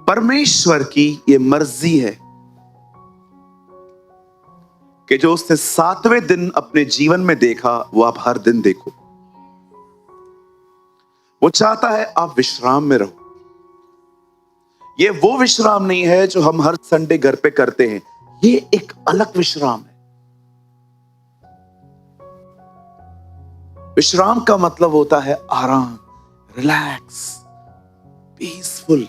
परमेश्वर की ये मर्जी है कि जो उसने 7वें दिन अपने जीवन में देखा वो आप हर दिन देखो। वो चाहता है आप विश्राम में रहो। ये वो विश्राम नहीं है जो हम हर संडे घर पे करते हैं, ये एक अलग विश्राम है। विश्राम का मतलब होता है आराम, रिलैक्स, पीसफुल।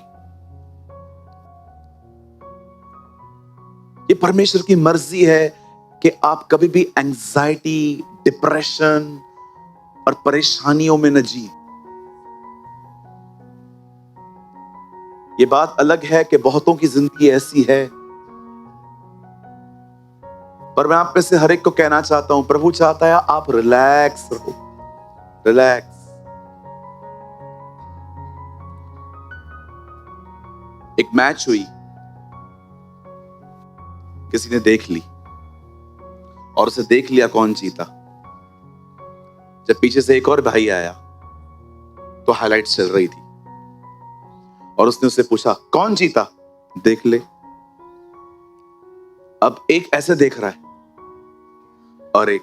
ये परमेश्वर की मर्जी है कि आप कभी भी एंजाइटी, डिप्रेशन और परेशानियों में न जिए। ये बात अलग है कि बहुतों की जिंदगी ऐसी है, पर मैं आप में से हर एक को कहना चाहता हूं, प्रभु चाहता है आप रिलैक्स रहो, रिलैक्स। एक मैच हुई, किसी ने देख ली और उसे देख लिया कौन जीता। जब पीछे से एक और भाई आया तो हाइलाइट्स चल रही थी और उसने उससे पूछा कौन जीता, देख ले। अब एक ऐसे देख रहा है और एक,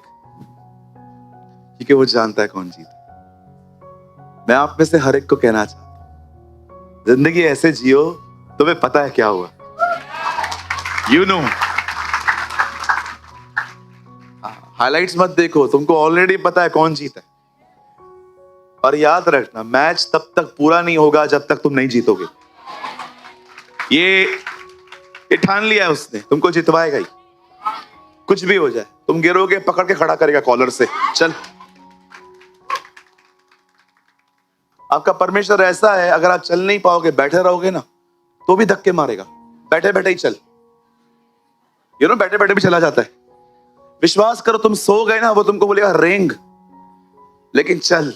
क्योंकि वो जानता है कौन जीता। मैं आप में से हर एक को कहना चाहता हूं, जिंदगी ऐसे जियो तुम्हें पता है क्या हुआ, यू नो। हाइलाइट्स मत देखो, तुमको ऑलरेडी पता है कौन जीता है। और याद रखना, मैच तब तक पूरा नहीं होगा जब तक तुम नहीं जीतोगे। ये ठान लिया है उसने, तुमको जितवाएगा ही, कुछ भी हो जाए। तुम गिरोगे पकड़ के खड़ा करेगा कॉलर से, चल। आपका परमेश्वर ऐसा है, अगर आप चल नहीं पाओगे, बैठे रहोगे ना, तो भी धक्के मारेगा। बैठे बैठे ही चल, बैठे बैठे भी चला जाता है। विश्वास करो, तुम सो गए ना, वो तुमको बोलेगा रेंग, लेकिन चल।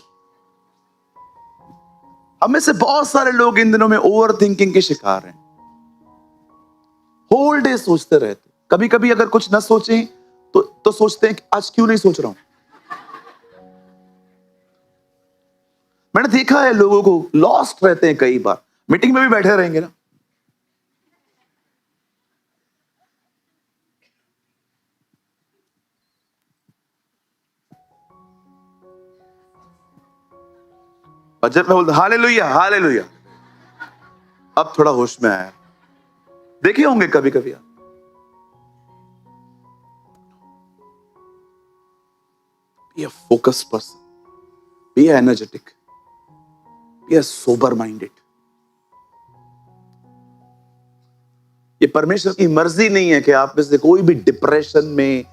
हम में से बहुत सारे लोग इन दिनों में ओवर थिंकिंग के शिकार हैं। होल डे सोचते रहते। कभी कभी अगर कुछ ना सोचें तो सोचते हैं कि आज क्यों नहीं सोच रहा हूं। मैंने देखा है लोगों को लॉस्ट रहते हैं, कई बार मीटिंग में भी बैठे रहेंगे ना, और जब मैं बोलता हालेलुया हालेलुया, अब थोड़ा होश में आया। देखे होंगे कभी कभी आप, be a focused person, be energetic, be a sober minded. ये परमेश्वर की मर्जी नहीं है कि आप में से कोई भी डिप्रेशन में,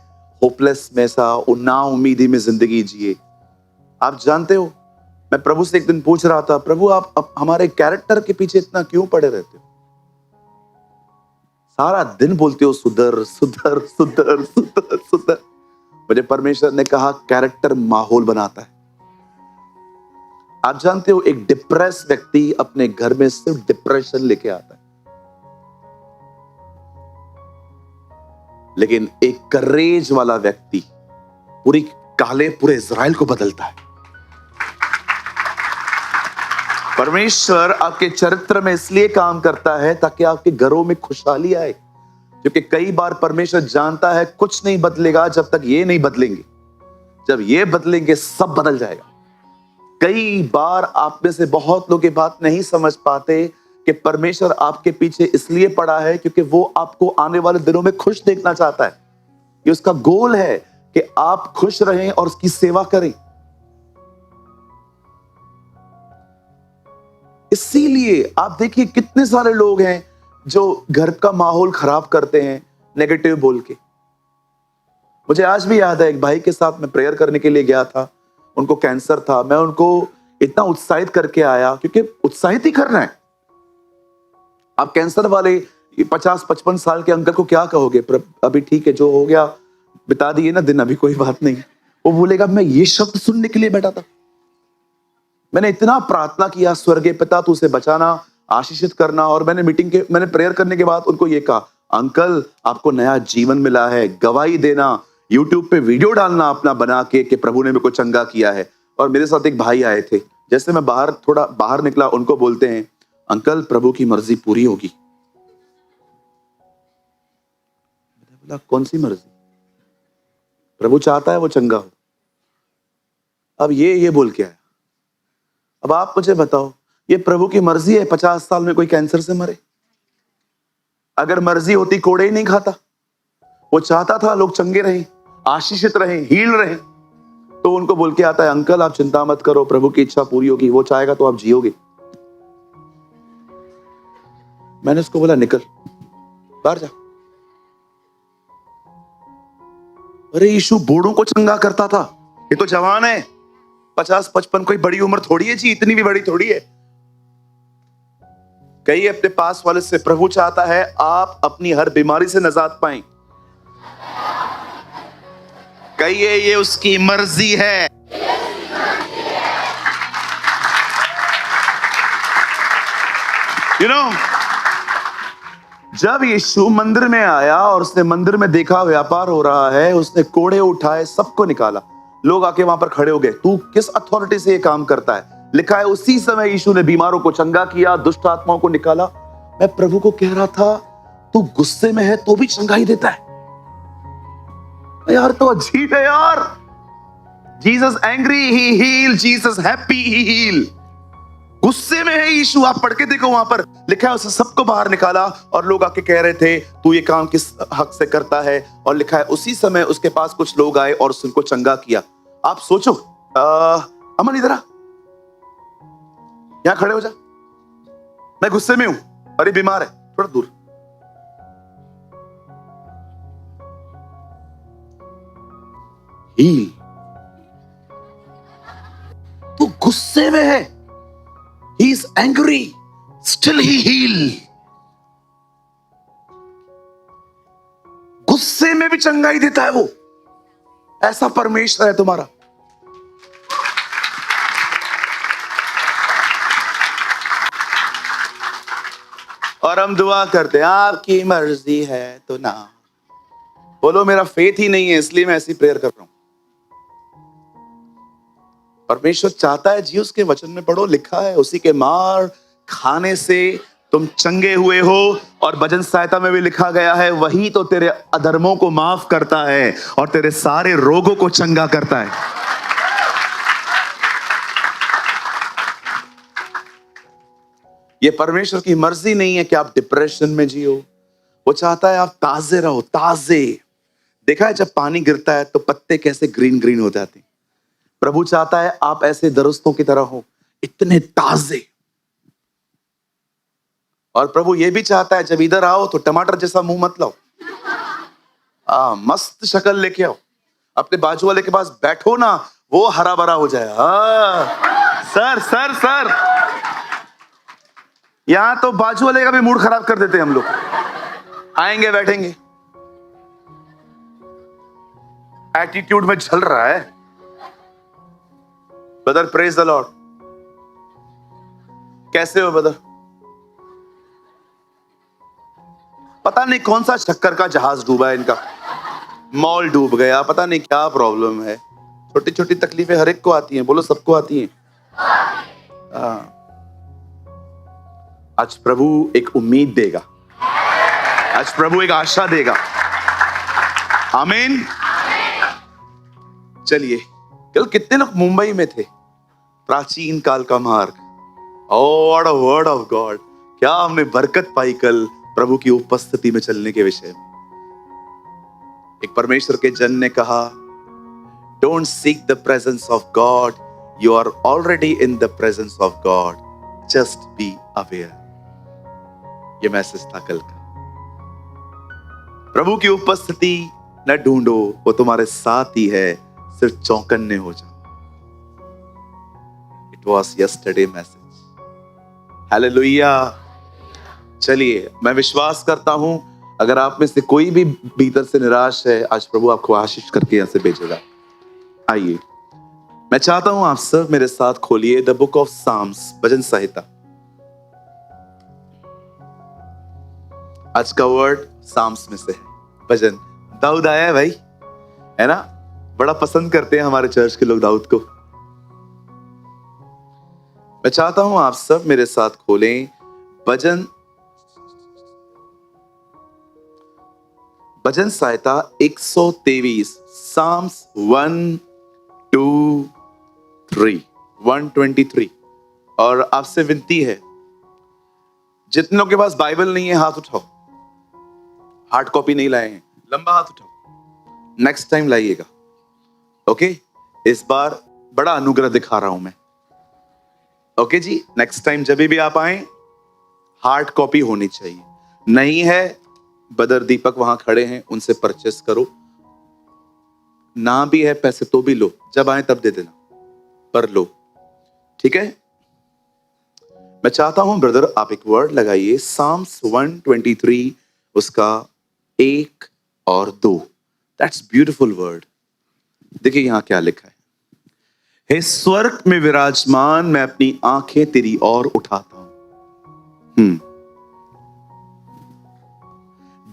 होपलेस में सा ना उम्मीदी में जिंदगी जिए। आप जानते हो, मैं प्रभु से एक दिन पूछ रहा था, प्रभु आप हमारे कैरेक्टर के पीछे इतना क्यों पड़े रहते हो? सारा दिन बोलते हो सुधर सुधर सुधर सुधर सुधर। मुझे परमेश्वर ने कहा कैरेक्टर माहौल बनाता है। आप जानते हो, एक डिप्रेस व्यक्ति अपने घर में सिर्फ डिप्रेशन लेके आता है, लेकिन एक करेज वाला व्यक्ति पूरे इज़राइल को बदलता है। परमेश्वर आपके चरित्र में इसलिए काम करता है ताकि आपके घरों में खुशहाली आए, क्योंकि कई बार परमेश्वर जानता है कुछ नहीं बदलेगा जब तक ये नहीं बदलेंगे। जब ये बदलेंगे सब बदल जाएगा। कई बार आप में से बहुत लोग ये बात नहीं समझ पाते कि परमेश्वर आपके पीछे इसलिए पड़ा है क्योंकि वो आपको आने वाले दिनों में खुश देखना चाहता है। ये उसका गोल है कि आप खुश रहें और उसकी सेवा करें। इसीलिए आप देखिए कितने सारे लोग हैं जो घर का माहौल खराब करते हैं नेगेटिव बोल के। मुझे आज भी याद है, एक भाई के साथ मैं प्रेयर करने के लिए गया था, उनको कैंसर था। मैं उनको इतना उत्साहित करके आया, क्योंकि उत्साहित ही करना है। आप कैंसर वाले 50-55 साल के अंकल को क्या कहोगे? अभी ठीक है, जो हो गया बिता दिए ना दिन, अभी कोई बात नहीं। वो बोलेगा मैं ये शब्द सुनने के लिए बैठा था। मैंने इतना प्रार्थना किया, स्वर्गीय पिता तू उसे बचाना, आशीषित करना। और मैंने प्रेयर करने के बाद उनको ये कहा, अंकल आपको नया जीवन मिला है, गवाही देना, यूट्यूब पे वीडियो डालना अपना बना के कि प्रभु ने मेरे को चंगा किया है। और मेरे साथ एक भाई आए थे, जैसे मैं थोड़ा बाहर निकला, उनको बोलते हैं अंकल प्रभु की मर्जी पूरी होगी। मैंने बोला कौन सी मर्जी? प्रभु चाहता है वो चंगा हो। अब ये बोल के आया। अब आप मुझे बताओ, ये प्रभु की मर्जी है 50 साल में कोई कैंसर से मरे? अगर मर्जी होती कोड़े ही नहीं खाता। वो चाहता था लोग चंगे रहें, आशीषित रहें, हील रहें। तो उनको बोल के आता है अंकल आप चिंता मत करो, प्रभु की इच्छा पूरी होगी, वो चाहेगा तो आप जियोगे। मैंने उसको बोला निकल बाहर जा। अरे यीशु बूढ़ों को चंगा करता था, ये तो जवान है, 50-55, कोई बड़ी उम्र थोड़ी है जी, इतनी भी बड़ी थोड़ी है। कहिए अपने पास वाले से, प्रभु चाहता है आप अपनी हर बीमारी से निजात पाएं। कहिए ये उसकी मर्जी है। जब यीशु मंदिर में आया और उसने मंदिर में देखा व्यापार हो रहा है, उसने कोड़े उठाए, सबको निकाला। लोग आके वहां पर खड़े हो गए, तू किस अथॉरिटी से ये काम करता है? लिखा है उसी समय यीशु ने बीमारों को चंगा किया, दुष्ट आत्माओं को निकाला। मैं प्रभु को कह रहा था तू गुस्से में है तो भी चंगाई देता है यार, तो अजीब है यार। Jesus angry he heal, Jesus happy he heal. गुस्से में है यीशु, आप पढ़ के देखो, वहां पर लिखा है उसने सबको बाहर निकाला और लोग आके कह रहे थे तू ये काम किस हक से करता है, और लिखा है उसी समय उसके पास कुछ लोग आए और उसको चंगा किया। आप सोचो, अमन इधर आ, यहां खड़े हो जा, मैं गुस्से में हूं, अरे बीमार है, थोड़ा दूर। हील, तू गुस्से में है, he is angry, still he heal। गुस्से में भी चंगाई देता है वो, ऐसा परमेश्वर है तुम्हारा। और हम दुआ करते हैं आपकी मर्जी है तो ना बोलो, मेरा फेथ ही नहीं है इसलिए मैं ऐसी प्रेयर कर रहा हूं। परमेश्वर चाहता है जी, उसके वचन में पढ़ो, लिखा है उसी के मार खाने से तुम चंगे हुए हो, और भजन सहायता में भी लिखा गया है वही तो तेरे अधर्मों को माफ करता है और तेरे सारे रोगों को चंगा करता है। ये परमेश्वर की मर्जी नहीं है कि आप डिप्रेशन में जियो, वो चाहता है आप ताजे रहो, ताजे। देखा है जब पानी गिरता है तो पत्ते कैसे ग्रीन ग्रीन हो जाते हैं। प्रभु चाहता है आप ऐसे दरख्तों की तरह हो, इतने ताजे। और प्रभु ये भी चाहता है जब इधर आओ तो टमाटर जैसा मुंह मत लाओ, मस्त शक्ल लेके आओ। अपने बाजू वाले के पास बैठो ना, वो हरा भरा हो जाए। सर सर सर, यहां तो बाजू वाले का भी मूड खराब कर देते हैं हम लोग। आएंगे बैठेंगे, एटीट्यूड में चल रहा है। ब्रदर प्रेज द लॉर्ड, कैसे हो ब्रदर? पता नहीं कौन सा शक्कर का जहाज डूबा है इनका, मॉल डूब गया, पता नहीं क्या प्रॉब्लम है। छोटी छोटी तकलीफें हर एक को आती हैं, बोलो सबको आती हैं। आज प्रभु एक उम्मीद देगा, आज प्रभु एक आशा देगा। आमीन। चलिए, कल कितने लोग मुंबई में थे? प्राचीन काल का मार्ग, what a word of God. क्या हमने बरकत पाई कल प्रभु की उपस्थिति में चलने के विषय में। एक परमेश्वर के जन ने कहा, don't seek the presence of God, you are already in the presence of God, just be aware. ये मैसेज था कल का। प्रभु की उपस्थिति न ढूंढो, वो तुम्हारे साथ ही है, सिर्फ चौकन्ने हो जाओ। It was yesterday message. Hallelujah. चलिए, मैं विश्वास करता हूं अगर आप में से कोई भी भीतर से निराश है, आज प्रभु आपको आशीष करके यहां से भेजेगा। आइए, मैं चाहता हूं आप सब मेरे साथ खोलिए द बुक ऑफ साम्स, भजन संहिता। आज का वर्ड साम्स में से है, भजन। दाऊद आया है भाई, है ना? बड़ा पसंद करते हैं हमारे चर्च के लोग दाऊद को। मैं चाहता हूं आप सब मेरे साथ खोलें भजन सहायता 123, Psalms 123 और आपसे विनती है, जितने लोगों के पास बाइबल नहीं है हाथ उठाओ, हार्ड कॉपी नहीं लाए हैं, लंबा हाथ उठाओ, नेक्स्ट टाइम लाइएगा। ओके, इस बार बड़ा अनुग्रह दिखा रहा हूं मैं। ओके जी, नेक्स्ट टाइम जब भी आप आए हार्ड कॉपी होनी चाहिए। नहीं है, बदर दीपक वहां खड़े हैं, उनसे परचेस करो। ना भी है पैसे तो भी लो, जब आए तब दे देना, पर लो, ठीक है। मैं चाहता हूं ब्रदर आप एक वर्ड लगाइए, Psalms 123 उसका 1 और 2। That's beautiful word. देखिए यहां क्या लिखा है, हे स्वर्ग में विराजमान, मैं अपनी आंखें तेरी ओर उठाता हूं।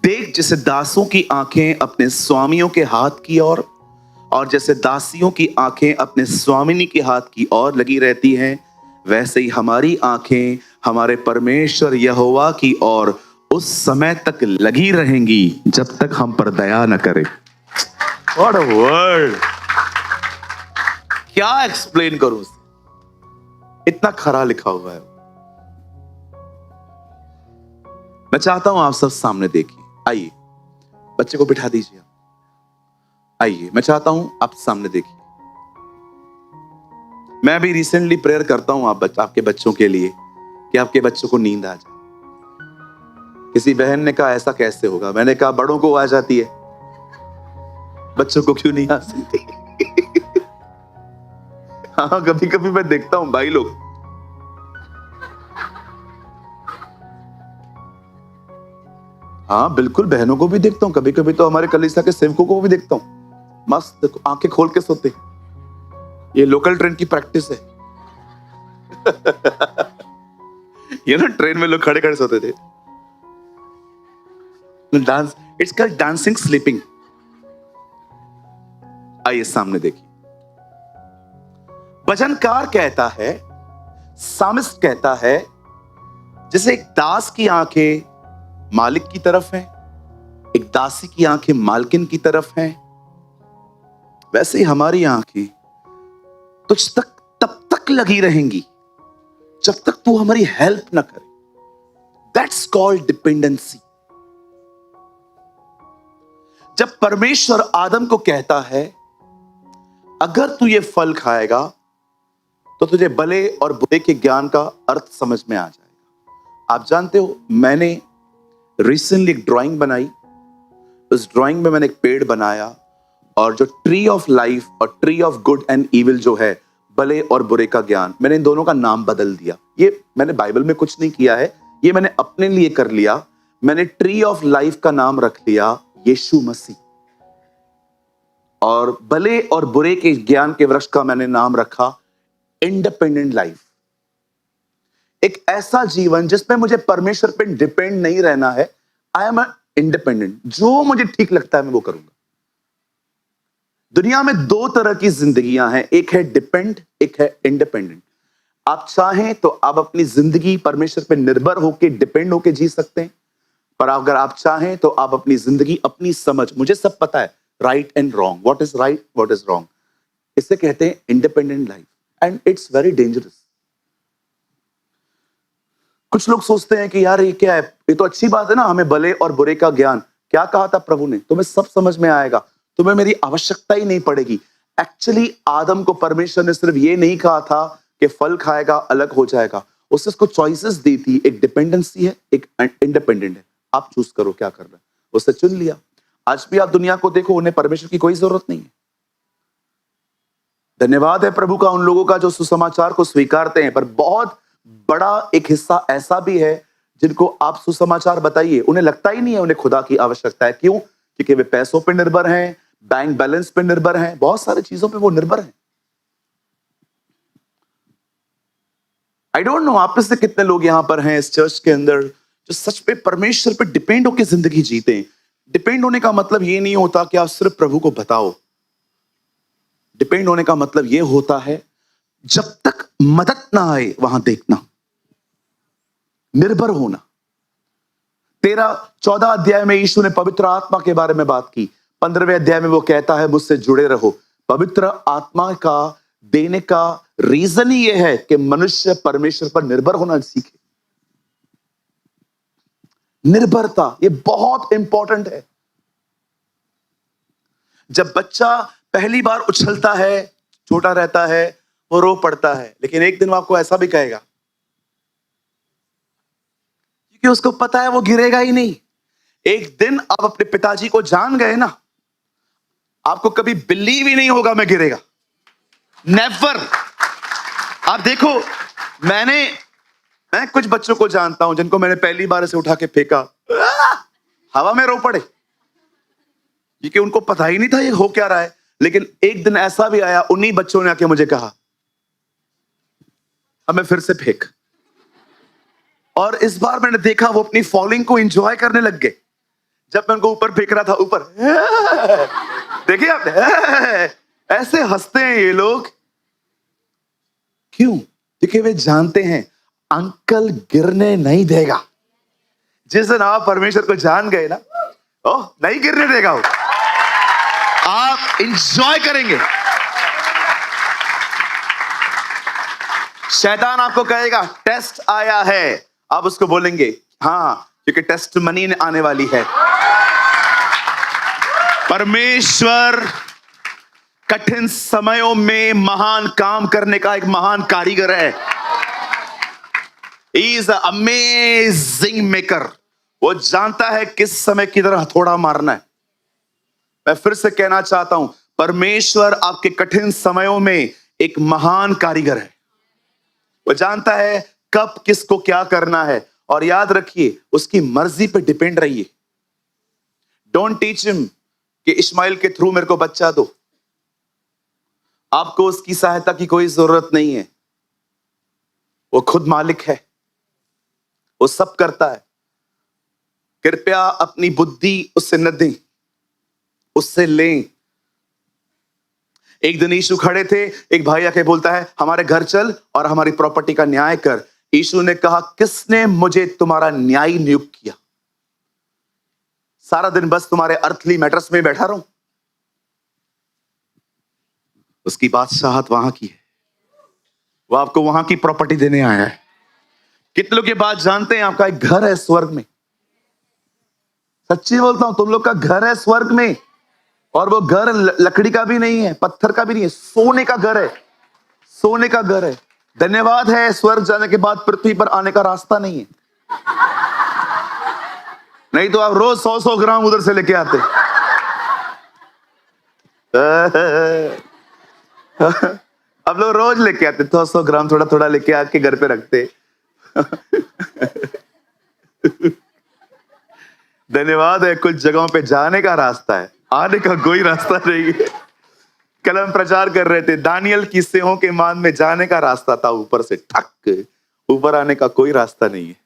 देख जैसे दासों की आंखें अपने स्वामियों के हाथ की ओर, और जैसे दासियों की आंखें अपने स्वामिनी के हाथ की ओर लगी रहती हैं, वैसे ही हमारी आंखें हमारे परमेश्वर यहोवा की ओर उस समय तक लगी रहेंगी जब तक हम पर दया न करे। What a word! क्या एक्सप्लेन करूं, इतना खरा लिखा हुआ है। मैं चाहता हूं आप सब सामने देखिए, आइए बच्चे को बिठा दीजिए, आइए मैं चाहता हूं आप सामने देखिए। मैं अभी रिसेंटली प्रेयर करता हूं आपके बच्चों के लिए कि आपके बच्चों को नींद आ जाए। किसी बहन ने कहा ऐसा कैसे होगा, मैंने कहा बड़ों को आ जाती है, बच्चों को क्यों नहीं आ सकती? हाँ, कभी कभी मैं देखता हूं भाई लोग, हाँ बिल्कुल बहनों को भी देखता हूं, कभी कभी तो हमारे कलीसिया के सेवकों को भी देखता हूं, मस्त आंखें खोल के सोते। ये लोकल ट्रेन की प्रैक्टिस है। ये ना ट्रेन में लोग खड़े खड़े सोते थे, dance, it's called dancing sleeping. आइए सामने देखिए, भजनकार कहता है, सामिस्ट कहता है, जैसे एक दास की आंखें मालिक की तरफ हैं, एक दासी की आंखें मालकिन की तरफ हैं, वैसे ही हमारी आंखें तुझ तक तब तक लगी रहेंगी जब तक तू हमारी हेल्प ना करे। That's called dependency. जब परमेश्वर आदम को कहता है अगर तू ये फल खाएगा तो तुझे भले और बुरे के ज्ञान का अर्थ समझ में आ जाएगा। आप जानते हो, मैंने रिसेंटली एक ड्राइंग बनाई, उस ड्राइंग में मैंने एक पेड़ बनाया, और जो ट्री ऑफ लाइफ और tree of good and evil जो है, भले और बुरे का ज्ञान, मैंने इन दोनों का नाम बदल दिया। ये मैंने बाइबल में कुछ नहीं किया है, ये मैंने अपने लिए कर लिया। मैंने ट्री ऑफ लाइफ का नाम रख लिया यीशु मसीह, और भले और बुरे के ज्ञान के वृक्ष का मैंने नाम रखा इंडिपेंडेंट लाइफ। एक ऐसा जीवन जिसमें मुझे परमेश्वर पे डिपेंड नहीं रहना है। आई एम इंडिपेंडेंट, जो मुझे ठीक लगता है मैं वो करूंगा। दुनिया में दो तरह की जिंदगियां हैं, एक है डिपेंड, एक है इंडिपेंडेंट। आप चाहें तो आप अपनी जिंदगी परमेश्वर पे निर्भर होकर डिपेंड होकर जी सकते हैं, पर अगर आप चाहें तो आप अपनी जिंदगी अपनी समझ, मुझे सब पता है right and wrong, what is right what is wrong, इसे कहते हैं independent life, and it's very dangerous. कुछ लोग सोचते हैं कि यार ये क्या है, ये तो अच्छी बात है ना, हमें भले और बुरे का ज्ञान, क्या कहा था प्रभु ने, तुम्हें सब समझ में आएगा, तुम्हें मेरी आवश्यकता ही नहीं पड़ेगी। एक्चुअली आदम को परमेश्वर ने सिर्फ ये नहीं कहा था कि फल खाएगा अलग हो जाएगा, उसने उसको चॉइसेस दी थी, एक डिपेंडेंसी है, एक इंडिपेंडेंट है, आप चूज करो क्या करना है। उसने चुन लिया। आज भी आप दुनिया को देखो, उन्हें परमेश्वर की कोई जरूरत नहीं है। धन्यवाद है प्रभु का उन लोगों का जो सुसमाचार को स्वीकारते हैं, पर बहुत बड़ा एक हिस्सा ऐसा भी है जिनको आप सुसमाचार बताइए, उन्हें लगता ही नहीं है उन्हें खुदा की आवश्यकता है। क्यों? क्योंकि वे पैसों पर निर्भर हैं, बैंक बैलेंस पे निर्भर हैं, बहुत सारी चीजों पे वो निर्भर हैं। आई डोंट नो आप में से कितने लोग यहां पर हैं इस चर्च के अंदर जो सच पे परमेश्वर पे डिपेंड होकर जिंदगी जीते हैं। डिपेंड होने का मतलब ये नहीं होता कि आप सिर्फ प्रभु को बताओ। डिपेंड होने का मतलब ये होता है जब तक मदद ना आए वहां देखना। निर्भर होना। 13-14 अध्याय में यीशु ने पवित्र आत्मा के बारे में बात की। 15वें अध्याय में वो कहता है मुझसे जुड़े रहो। पवित्र आत्मा का देने का रीजन ही यह है कि मनुष्य परमेश्वर पर निर्भर होना सीखे। निर्भरता ये बहुत इंपॉर्टेंट है। जब बच्चा पहली बार उछलता है, छोटा रहता है, वो रो पड़ता है, लेकिन एक दिन वो आपको ऐसा भी कहेगा क्योंकि उसको पता है वो गिरेगा ही नहीं। एक दिन आप अपने पिताजी को जान गए ना, आपको कभी बिलीव ही नहीं होगा मैं गिरेगा। नेवर। आप देखो, मैं कुछ बच्चों को जानता हूं जिनको मैंने पहली बार से उठा के फेंका, हवा में रो पड़े क्योंकि उनको पता ही नहीं था ये हो क्या रहा है। लेकिन एक दिन ऐसा भी आया, उन्हीं बच्चों ने आके मुझे कहा हमें फिर से फेंक। और इस बार मैंने देखा वो अपनी फॉलिंग को एंजॉय करने लग गए। जब मैं उनको ऊपर फेंक रहा था, ऊपर देखिए आपने, ऐसे हंसते हैं ये लोग। क्यों? क्योंकि वे जानते हैं अंकल गिरने नहीं देगा। जिस दिन आप परमेश्वर को जान गए ना, ओह नहीं गिरने देगा वो, आप एंजॉय करेंगे। शैतान आपको कहेगा टेस्ट आया है, आप उसको बोलेंगे हाँ, क्योंकि टेस्ट मनी आने वाली है। परमेश्वर कठिन समयों में महान काम करने का एक महान कारीगर है। He is an amazing maker। वो जानता है किस समय किधर हथौड़ा मारना है। मैं फिर से कहना चाहता हूं, परमेश्वर आपके कठिन समयों में एक महान कारीगर है। वो जानता है कब किसको क्या करना है। और याद रखिए, उसकी मर्जी पे डिपेंड रहिए। डोंट टीच हिम कि इस्माइल के थ्रू मेरे को बच्चा दो। आपको उसकी सहायता की कोई जरूरत नहीं है। वो खुद मालिक है, वो सब करता है। कृपया अपनी बुद्धि उससे न दें, उससे लें। एक दिन यीशु खड़े थे, एक भाई आके बोलता है हमारे घर चल और हमारी प्रॉपर्टी का न्याय कर। यीशु ने कहा किसने मुझे तुम्हारा न्यायी नियुक्त किया? सारा दिन बस तुम्हारे अर्थली मैटर्स में बैठा रहूं? उसकी बादशाहत वहां की है, वो आपको वहां की प्रॉपर्टी देने आया है। कितने लोग ये बात जानते हैं आपका एक घर है स्वर्ग में? सच्ची बोलता हूं, तुम लोग का घर है स्वर्ग में। और वो घर लकड़ी का भी नहीं है, पत्थर का भी नहीं है, सोने का घर है। सोने का घर है। धन्यवाद है, स्वर्ग जाने के बाद पृथ्वी पर आने का रास्ता नहीं है। नहीं तो आप रोज 100-100 ग्राम उधर से लेके आते। अब लोग रोज लेके आते 100-100 ग्राम, थोड़ा थोड़ा लेके आके घर पे रखते। धन्यवाद है, कुछ जगहों पे जाने का रास्ता है, आने का कोई रास्ता नहीं है। कल हम प्रचार कर रहे थे, दानियल की सिंहों के मान में जाने का रास्ता था, ऊपर से ठक, ऊपर आने का कोई रास्ता नहीं है।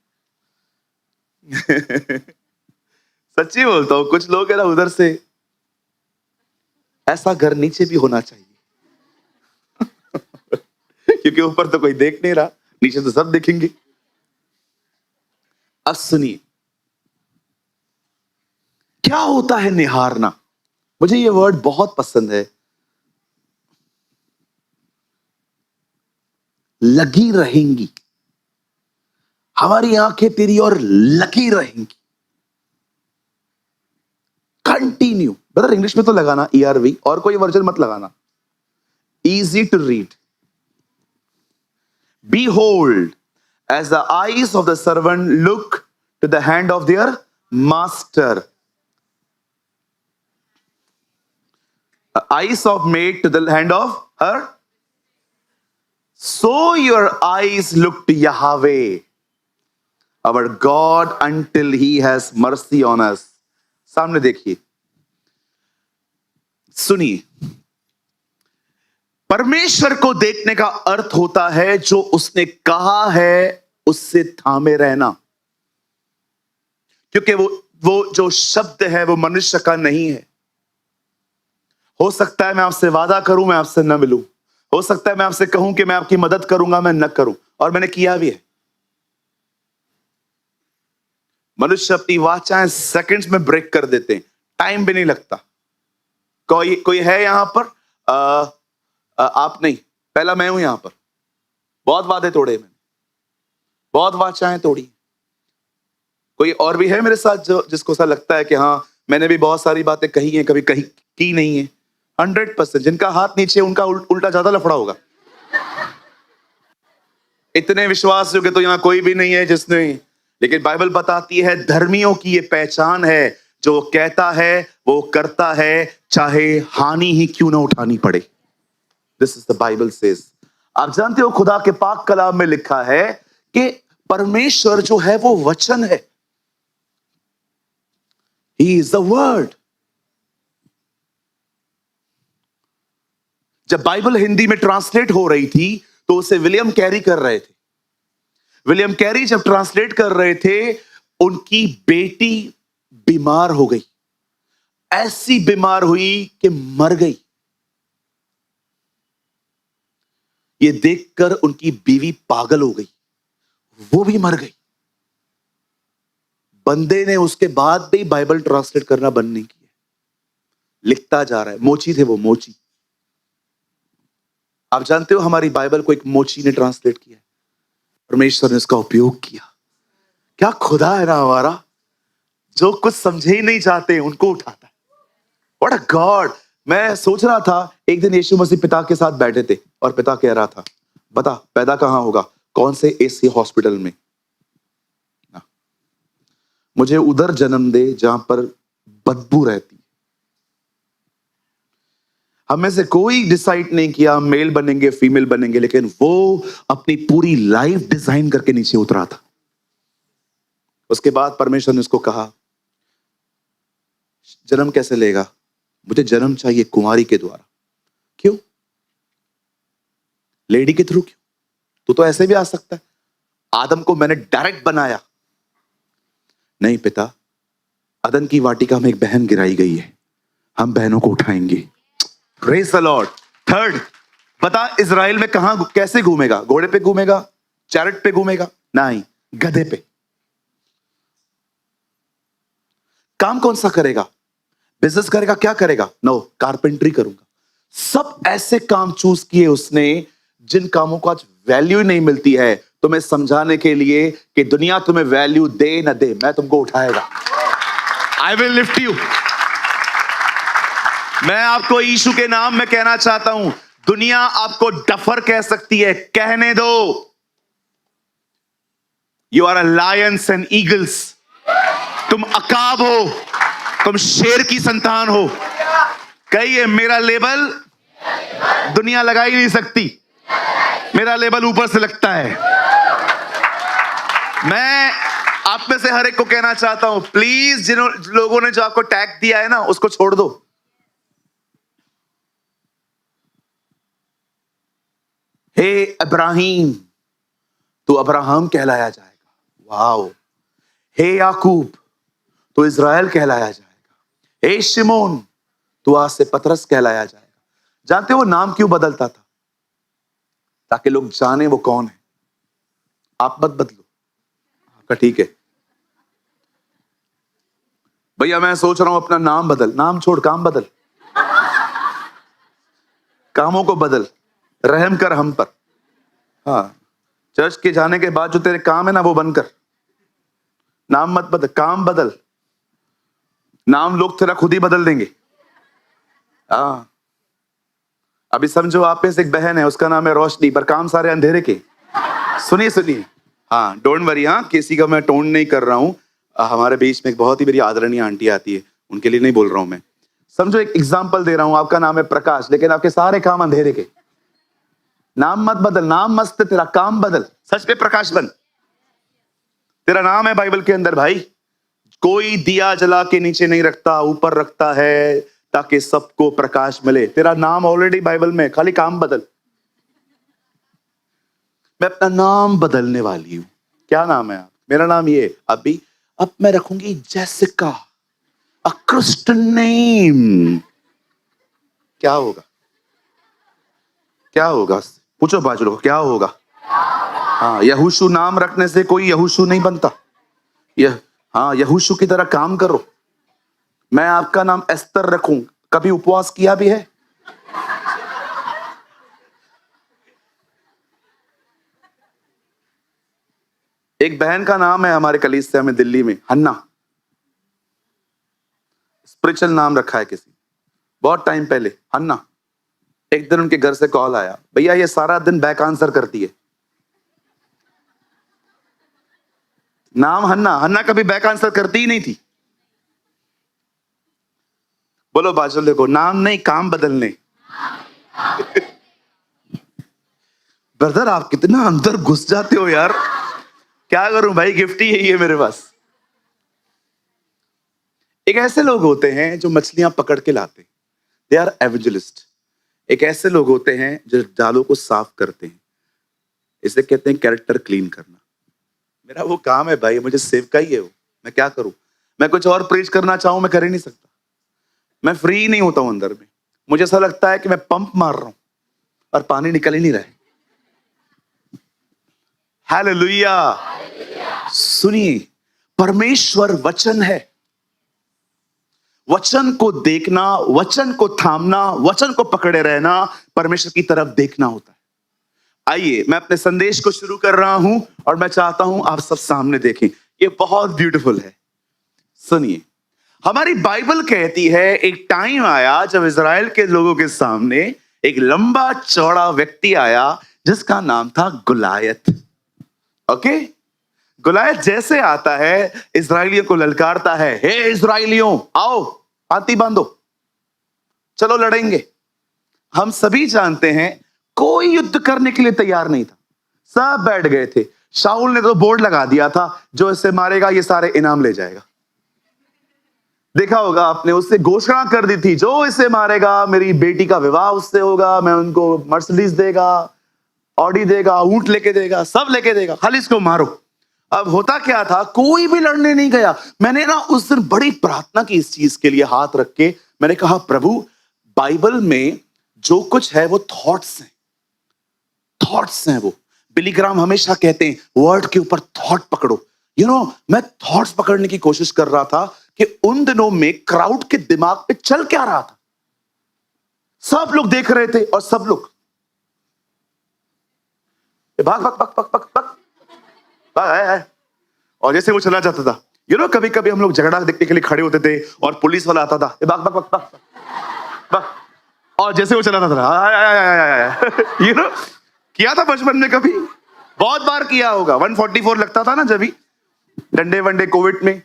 सच्ची बोलता हूं, कुछ लोग है ना उधर से, ऐसा घर नीचे भी होना चाहिए। क्योंकि ऊपर तो कोई देख नहीं रहा, नीचे तो सब देखेंगे। अब सुनिए, क्या होता है निहारना? मुझे ये वर्ड बहुत पसंद है। लगी रहेंगी, हमारी आंखें तेरी और लगी रहेंगी। कंटिन्यू। ब्रदर इंग्लिश में तो लगाना ERV, और कोई वर्जन मत लगाना। Easy to read. Behold, as the eyes of the servant look to the hand of their master, eyes of maid to the hand of her, so your eyes look to Yahweh, our God, until He has mercy on us. सामने देखिए, सुनिए। परमेश्वर को देखने का अर्थ होता है जो उसने कहा है उससे थामे रहना। क्योंकि वो जो शब्द है वो मनुष्य का नहीं है। हो सकता है मैं आपसे वादा करूं, मैं आपसे न मिलूं। हो सकता है मैं आपसे कहूं कि मैं आपकी मदद करूंगा, मैं न करूं, और मैंने किया भी है। मनुष्य अपनी वाचाएं सेकंड्स में ब्रेक कर देते हैं, टाइम भी नहीं लगता। कोई है यहां पर? आप नहीं, पहला मैं हूं यहां पर। बहुत वादे तोड़े मैंने, बहुत वाचाएं तोड़ी। कोई और भी है मेरे साथ जो जिसको ऐसा लगता है कि हाँ मैंने भी बहुत सारी बातें कही हैं, कभी कही की नहीं है? 100%। जिनका हाथ नीचे उनका उल्टा ज्यादा लफड़ा होगा। इतने विश्वास योग्य तो यहाँ कोई भी नहीं है जिसने, लेकिन बाइबल बताती है धर्मियों की ये पहचान है, जो कहता है वो करता है, चाहे हानि ही क्यों ना उठानी पड़े। This is the Bible says. आप जानते हो खुदा के पाक कलाम में लिखा है कि परमेश्वर जो है वो वचन है। He is the word। जब बाइबल हिंदी में ट्रांसलेट हो रही थी तो उसे विलियम कैरी कर रहे थे। विलियम कैरी जब ट्रांसलेट कर रहे थे, उनकी बेटी बीमार हो गई, ऐसी बीमार हुई कि मर गई। ये देखकर उनकी बीवी पागल हो गई, वो भी मर गई। बंदे ने उसके बाद भी बाइबल ट्रांसलेट करना बंद नहीं किया, लिखता जा रहा है। मोची थे वो, मोची। आप जानते हो हमारी बाइबल को एक मोची ने ट्रांसलेट किया है, परमेश्वर ने इसका उपयोग किया। क्या खुदा है ना हमारा, जो कुछ समझे ही नहीं चाहते उनको उठाता है। What a God. मैं सोच रहा था एक दिन यीशु मसीह पिता के साथ बैठे थे और पिता कह रहा था, बता पैदा कहां होगा, कौन से एसी हॉस्पिटल में, मुझे उधर जन्म दे जहां पर बदबू रहती। हम में से कोई डिसाइड नहीं किया मेल बनेंगे फीमेल बनेंगे, लेकिन वो अपनी पूरी लाइफ डिजाइन करके नीचे उतरा था। उसके बाद परमेश्वर ने उसको कहा जन्म कैसे लेगा, मुझे जन्म चाहिए कुंवारी के द्वारा। क्यों? लेडी के थ्रू क्यों? तू तो ऐसे भी आ सकता है। आदम को मैंने डायरेक्ट बनाया। नहीं पिता, अदन की वाटिका में एक बहन गिराई गई है, हम बहनों को उठाएंगे। Praise the Lord. थर्ड, बता इजराइल में कहां कैसे घूमेगा? घोड़े पे घूमेगा, चैरेट पे घूमेगा? नहीं, गधे पे। काम कौन सा करेगा? बिजनेस करेगा? क्या करेगा? नो, कारपेंट्री करूंगा। सब ऐसे काम चूज किए उसने जिन कामों को आज वैल्यू नहीं मिलती है, तुम्हें समझाने के लिए कि दुनिया तुम्हें वैल्यू दे ना दे, मैं तुमको उठाएगा। I will lift you. मैं आपको यीशु के नाम में कहना चाहता हूं, दुनिया आपको डफर कह सकती है, कहने दो। You are a lions and eagles. तुम अकाब हो, तुम शेर की संतान हो। कहिए मेरा लेबल दुनिया लगा ही नहीं सकती, मेरा लेबल ऊपर से लगता है। मैं आप में से हर एक को कहना चाहता हूं, प्लीज जिन लोगों ने जो आपको टैग दिया है ना, उसको छोड़ दो। हे इब्राहिम, तू अब्राहम कहलाया जाएगा। वाओ। हे याकूब, तो इज़राइल कहलाया जाएगा। हे शिमोन, तू आज से पतरस कहलाया जाएगा। जानते हो वो नाम क्यों बदलता था? ताकि लोग जाने वो कौन है। आप मत बदलो। आपका ठीक है भैया, मैं सोच रहा हूं अपना नाम बदल। नाम छोड़, काम बदल। कामों को बदल, रहम कर हम पर। हाँ, चर्च के जाने के बाद जो तेरे काम है ना, वो बंद कर। नाम मत बदल, काम बदल। नाम लोग तेरा खुद ही बदल देंगे। हाँ, अभी समझो आप में से एक बहन है, उसका नाम है रोशनी, पर काम सारे अंधेरे के। सुनिए सुनिए, हाँ डोंट वरी। हाँ, किसी का मैं टोन नहीं कर रहा हूं। हमारे बीच में एक बहुत ही मेरी आदरणीय आंटी आती है, उनके लिए नहीं बोल रहा हूं मैं। समझो एक एग्जाम्पल दे रहा हूं, आपका नाम है प्रकाश, लेकिन आपके सारे काम अंधेरे के। नाम मत बदल, नाम मस्त है तेरा, काम बदल। सच में प्रकाश बन। तेरा नाम है बाइबल के अंदर भाई। कोई दिया जला के नीचे नहीं रखता, ऊपर रखता है ताकि सबको प्रकाश मिले। तेरा नाम ऑलरेडी बाइबल में, खाली काम बदल। मैं अपना नाम बदलने वाली हूं। क्या नाम है आप? मेरा नाम ये अभी, अब मैं रखूंगी जेसिका, अ क्रिस्टियन नेम। क्या होगा? क्या होगा? पूछो बाजू लोग, क्या होगा? हाँ, यहोशू नाम रखने से कोई यहोशू नहीं बनता। यह हाँ, यहोशू की तरह काम करो। मैं आपका नाम एस्तर रखूं। कभी उपवास किया भी है? एक बहन का नाम है हमारे कलीसिया में दिल्ली में, हन्ना। स्पिरिचुअल नाम रखा है किसी, बहुत टाइम पहले, हन्ना। एक दिन उनके घर से कॉल आया, भैया ये सारा दिन बैक आंसर करती है। नाम हन्ना, हन्ना कभी बैक आंसर करती ही नहीं थी। बोलो बाजल देखो, नाम नहीं काम बदलने। ब्रदर आप कितना अंदर घुस जाते हो यार। क्या करूं भाई, गिफ्ट ही यही है मेरे पास। एक ऐसे लोग होते हैं जो मछलियां पकड़ के लाते, दे आर एवेंजलिस्ट। एक ऐसे लोग होते हैं जो जालों को साफ करते हैं, इसे कहते हैं कैरेक्टर क्लीन करना। मेरा वो काम है भाई, मुझे सेवका ही है वो। मैं क्या करूं, मैं कुछ और प्रीच करना चाहूं मैं कर ही नहीं सकता। मैं फ्री नहीं होता हूं अंदर में। मुझे ऐसा लगता है कि मैं पंप मार रहा हूं और पानी निकल ही नहीं रहा है। हालेलुया। सुनिए, परमेश्वर वचन है। वचन को देखना, वचन को थामना, वचन को पकड़े रहना, परमेश्वर की तरफ देखना होता है। आइए मैं अपने संदेश को शुरू कर रहा हूं और मैं चाहता हूं आप सब सामने देखें। ये बहुत ब्यूटीफुल है। सुनिए, हमारी बाइबल कहती है एक टाइम आया जब इज़राइल के लोगों के सामने एक लंबा चौड़ा व्यक्ति आया जिसका नाम था गुलायत। ओके, गुलायत जैसे आता है इज़राइलियों को ललकारता है, हे इज़राइलियों आओ पाती बांधो, चलो लड़ेंगे। हम सभी जानते हैं कोई युद्ध करने के लिए तैयार नहीं था, सब बैठ गए थे। शाऊल ने तो बोर्ड लगा दिया था, जो इसे मारेगा ये सारे इनाम ले जाएगा। देखा होगा आपने, उससे घोषणा कर दी थी, जो इसे मारेगा मेरी बेटी का विवाह उससे होगा, मैं उनको मर्सिडीज देगा, ऑडी देगा, ऊंट लेके देगा, सब लेके देगा, खाली इसको मारो। अब होता क्या था, कोई भी लड़ने नहीं गया। मैंने ना उस दिन बड़ी प्रार्थना की इस चीज के लिए, हाथ रख के मैंने कहा प्रभु, बाइबल में जो कुछ है वो थॉट्स हैं, थॉट्स हैं वो। बिली ग्राम हमेशा कहते हैं वर्ड के ऊपर थॉट पकड़ो। मैं थॉट्स पकड़ने की कोशिश कर रहा था कि उन दिनों में क्राउड के दिमाग पे चल क्या रहा था। सब लोग देख रहे थे और सब लोग भाग भाग भाग भाग भाग भाग भाग, और जैसे वो चला जाता था, कभी कभी हम लोग झगड़ा देखने के लिए खड़े होते थे और पुलिस वाला आता था, भाग भाग भाग भाग भाग, और जैसे वो चला जाता था, किया था बचपन में कभी, बहुत बार किया होगा। 144 लगता था ना जब भी, डंडे वंडे कोविड में।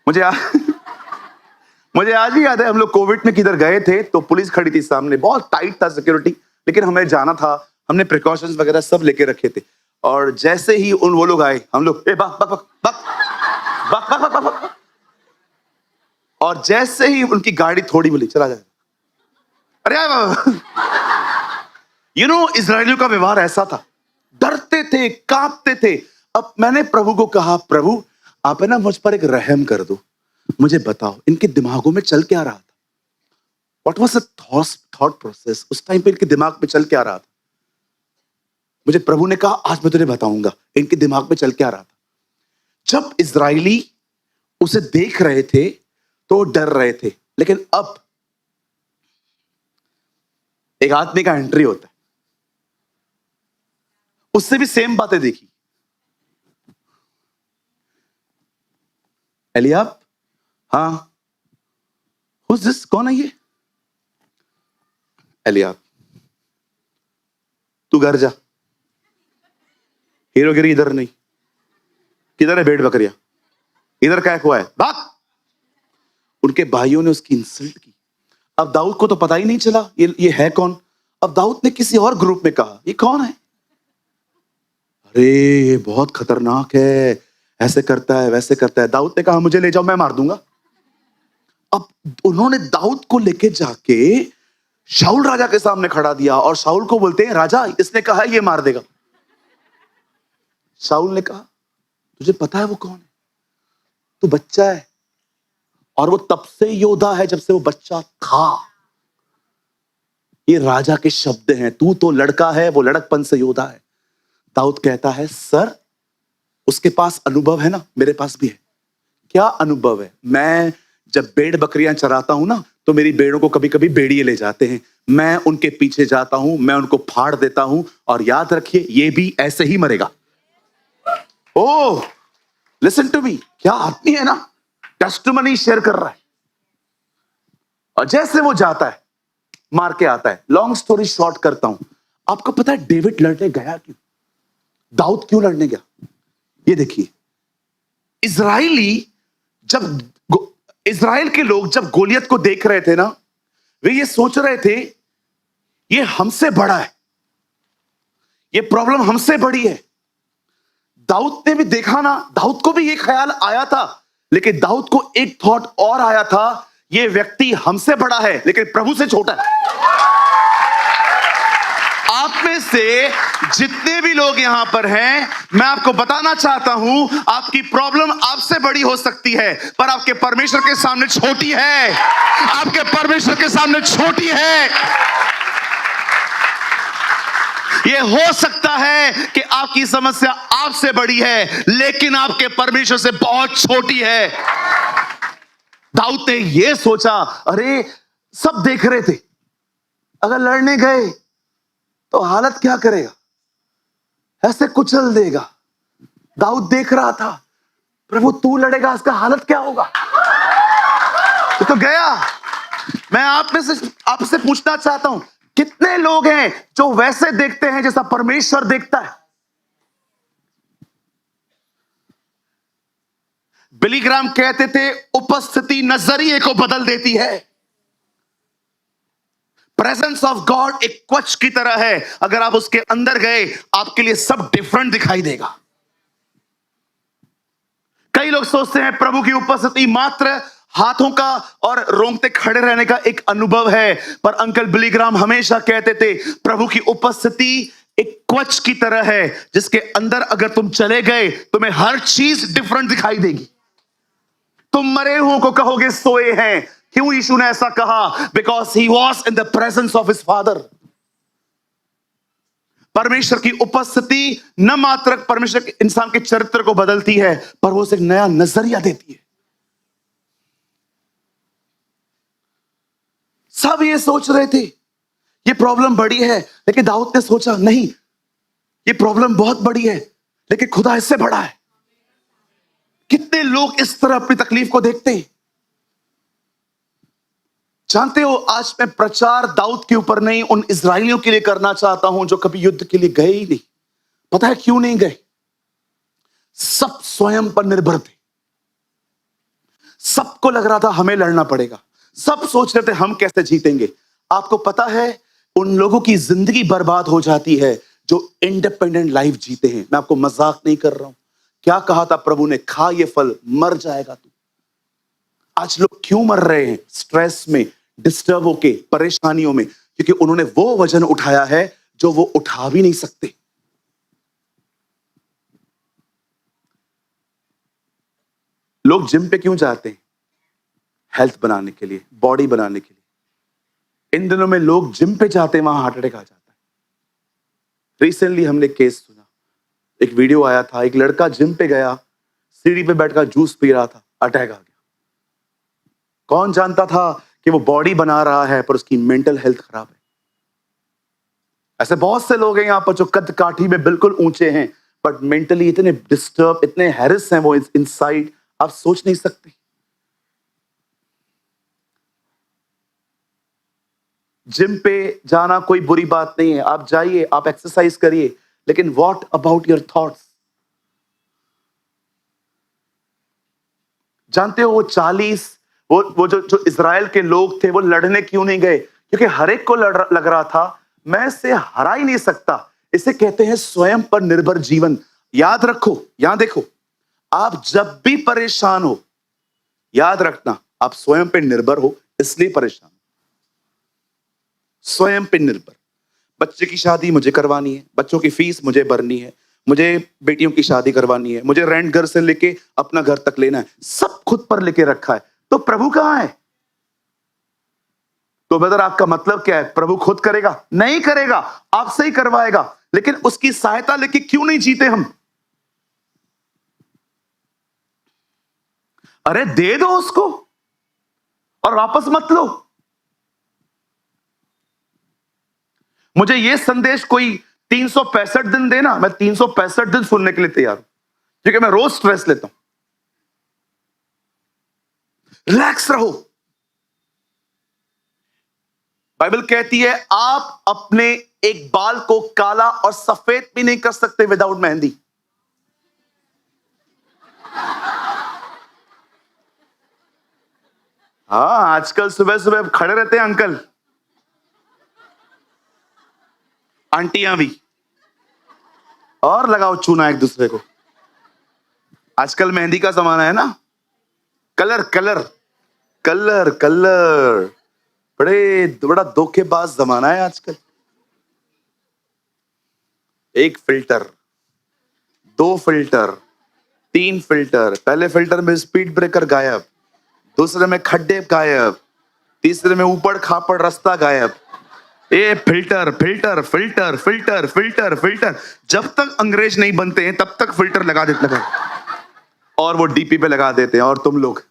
मुझे आज भी याद है, हम लोग कोविड में किधर गए थे तो पुलिस खड़ी थी सामने, बहुत टाइट था सिक्योरिटी, लेकिन हमें जाना था, हमने प्रिकॉशंस वगैरह सब लेके रखे थे। और जैसे ही वो लोग आए, हम लोग और जैसे ही उनकी गाड़ी थोड़ी बोली चला जाए, अरे इजरायलियों का व्यवहार ऐसा था, डरते थे, कांपते थे। अब मैंने प्रभु को कहा, प्रभु आप है ना मुझ पर एक रहम कर दो, मुझे बताओ इनके दिमागों में चल क्या रहा था। What was the thought process, उस टाइम पे इनके दिमाग में चल क्या रहा था। मुझे प्रभु ने कहा आज मैं तुझे बताऊंगा इनके दिमाग में चल क्या रहा था। जब इजरायली उसे देख रहे थे तो डर रहे थे, लेकिन अब एक आदमी का एंट्री होता है, उससे भी सेम बातें देखी। एलियाब, हाँ हुज दिस, कौन है ये? एलियाब, तू घर जा, हीरोगिरी इधर नहीं। किधर है भेड़ बकरियां, इधर क्या हुआ है, भाग। उनके भाइयों ने उसकी इंसल्ट की। अब दाऊद को तो पता ही नहीं चला ये है कौन। अब दाऊद ने किसी और ग्रुप में कहा ये कौन है, अरे ये बहुत खतरनाक है, ऐसे करता है वैसे करता है। दाऊद ने कहा मुझे ले जाओ मैं मार दूंगा। अब उन्होंने दाऊद को लेके जाके शाऊल राजा के सामने खड़ा दिया और शाऊल को बोलते हैं राजा इसने कहा ये मार देगा। शाऊल ने कहा तुझे पता है वो कौन है, तू बच्चा है, और वो तब से योद्धा है जब से वो बच्चा था। ये राजा के शब्द हैं, तू तो लड़का है, वो लड़कपन से योद्धा है। दाऊद कहता है सर उसके पास अनुभव है ना, मेरे पास भी है। क्या अनुभव है? मैं जब भेड़ बकरियां चराता हूं ना, तो मेरी भेड़ों को कभी कभी भेड़िए ले जाते हैं, मैं उनके पीछे जाता हूं, मैं उनको फाड़ देता हूं, और याद रखिए ये भी ऐसे ही मरेगा। ओह, लिसन टू मी, क्या आदमी है ना, टेस्टिमनी शेयर कर रहा है। और जैसे वो जाता है, मार के आता है। लॉन्ग स्टोरी शॉर्ट करता हूं, आपको पता है डेविड लड़ने गया क्यों? दाऊद क्यों लड़ने गया? ये देखिए, इज़राइल के लोग जब गोलियत को देख रहे थे ना, वे ये सोच रहे थे ये हमसे बड़ा है, ये प्रॉब्लम हमसे बड़ी है। दाऊद ने भी देखा ना, दाऊद को भी ये ख्याल आया था, लेकिन दाऊद को एक थॉट और आया था, ये व्यक्ति हमसे बड़ा है लेकिन प्रभु से छोटा है। आप में से जितने भी लोग यहां पर हैं, मैं आपको बताना चाहता हूं, आपकी प्रॉब्लम आपसे बड़ी हो सकती है, पर आपके परमेश्वर के सामने छोटी है। आपके परमेश्वर के सामने छोटी है। यह हो सकता है कि आपकी समस्या आपसे बड़ी है, लेकिन आपके परमेश्वर से बहुत छोटी है। दाऊद ने यह सोचा, अरे सब देख रहे थे, अगर लड़ने गए तो हालत क्या करेगा, ऐसे कुचल देगा। दाऊद देख रहा था, प्रभु तू लड़ेगा, इसका हालत क्या होगा। तो गया। मैं आपसे पूछना चाहता हूं, कितने लोग हैं जो वैसे देखते हैं जैसा परमेश्वर देखता है? बिली ग्राहम कहते थे, उपस्थिति नजरिए को बदल देती है। प्रेजेंस ऑफ गॉड एक क्वच की तरह है, अगर आप उसके अंदर गए, आपके लिए सब डिफरेंट दिखाई देगा। कई लोग सोचते हैं प्रभु की उपस्थिति मात्र हाथों का और रोंगटे खड़े रहने का एक अनुभव है, पर अंकल बिली ग्राहम हमेशा कहते थे, प्रभु की उपस्थिति एक क्वच की तरह है, जिसके अंदर अगर तुम चले गए, तुम्हें हर चीज डिफरेंट दिखाई देगी। तुम मरे हुओं को कहोगे सोए हैं। क्यों यीशु ने ऐसा कहा? Because he was in the presence of his father. परमेश्वर की उपस्थिति न मात्र परमेश्वर के इंसान के चरित्र को बदलती है, पर वो उसे एक नया नजरिया देती है। सब ये सोच रहे थे ये प्रॉब्लम बड़ी है, लेकिन दाऊद ने सोचा नहीं, ये प्रॉब्लम बहुत बड़ी है, लेकिन खुदा इससे बड़ा है। कितने लोग इस तरह अपनी तकलीफ को देखते हैं? जानते हो, आज मैं प्रचार दाऊद के ऊपर नहीं, उन इजरायलियों के लिए करना चाहता हूं जो कभी युद्ध के लिए गए ही नहीं। पता है क्यों नहीं गए? सब स्वयं पर निर्भर थे। सबको लग रहा था हमें लड़ना पड़ेगा, सब सोच रहे थे हम कैसे जीतेंगे। आपको पता है, उन लोगों की जिंदगी बर्बाद हो जाती है जो इंडिपेंडेंट लाइफ जीते हैं। मैं आपको मजाक नहीं कर रहा हूं। क्या कहा था प्रभु ने? खा ये फल, मर जाएगा तू। आज लोग क्यों मर रहे हैं? स्ट्रेस में, डिस्टर्ब होके, परेशानियों में, क्योंकि उन्होंने वो वजन उठाया है जो वो उठा भी नहीं सकते। लोग जिम पे क्यों जाते हैं? हेल्थ बनाने के लिए, बॉडी बनाने के लिए। इन दिनों में लोग जिम पे जाते हैं, वहां हार्ट अटैक आ जाता है। रिसेंटली हमने केस सुना, एक वीडियो आया था, एक लड़का जिम पे गया, सीढ़ी पे बैठकर जूस पी रहा था, अटैक आ गया। कौन जानता था कि वो बॉडी बना रहा है, पर उसकी मेंटल हेल्थ खराब है। ऐसे बहुत से लोग हैं यहां पर जो कद काठी में बिल्कुल ऊंचे हैं, बट मेंटली इतने डिस्टर्ब, इतने हैरिस हैं वो इनसाइड, आप सोच नहीं सकते। जिम पे जाना कोई बुरी बात नहीं है, आप जाइए, आप एक्सरसाइज करिए, लेकिन व्हाट अबाउट योर थॉट्स? जानते हो, वो 40 वो जो इजराइल के लोग थे, वो लड़ने क्यों नहीं गए? क्योंकि हर एक को लग रहा था मैं इसे हरा ही नहीं सकता। इसे कहते हैं स्वयं पर निर्भर जीवन। याद रखो, यहां देखो, आप जब भी परेशान हो, याद रखना आप स्वयं पर निर्भर हो, इसलिए परेशान। स्वयं पर निर्भर। बच्चे की शादी मुझे करवानी है, बच्चों की फीस मुझे भरनी है, मुझे बेटियों की शादी करवानी है, मुझे रेंट घर से लेके अपना घर तक लेना है, सब खुद पर लेके रखा है। तो प्रभु कहां है? तो ब्रदर, आपका मतलब क्या है? प्रभु खुद करेगा? नहीं करेगा, आपसे ही करवाएगा। लेकिन उसकी सहायता लेके क्यों नहीं जीते हम? अरे दे दो उसको और वापस मत लो। मुझे ये संदेश कोई 365 दिन देना, मैं 365 दिन सुनने के लिए तैयार हूं, क्योंकि मैं रोज स्ट्रेस लेता हूं। रिलैक्स रहो। बाइबल कहती है आप अपने एक बाल को काला और सफेद भी नहीं कर सकते विदाउट मेहंदी। हाँ, आजकल सुबह सुबह खड़े रहते हैं अंकल, आंटियां भी, और लगाओ चूना एक दूसरे को। आजकल मेहंदी का जमाना है ना, कलर कलर कलर कलर, बड़ा धोखेबाज जमाना है आजकल। एक फिल्टर, 2 फिल्टर, 3 फिल्टर, पहले फिल्टर में स्पीड ब्रेकर गायब, दूसरे में खड्डे गायब, तीसरे में ऊपर खापड़ रास्ता गायब। ये filter filter filter filter filter filter, जब तक अंग्रेज नहीं बनते हैं तब तक फिल्टर लगा देते हैं, और वो डीपी पे लगा देते हैं। और तुम लोग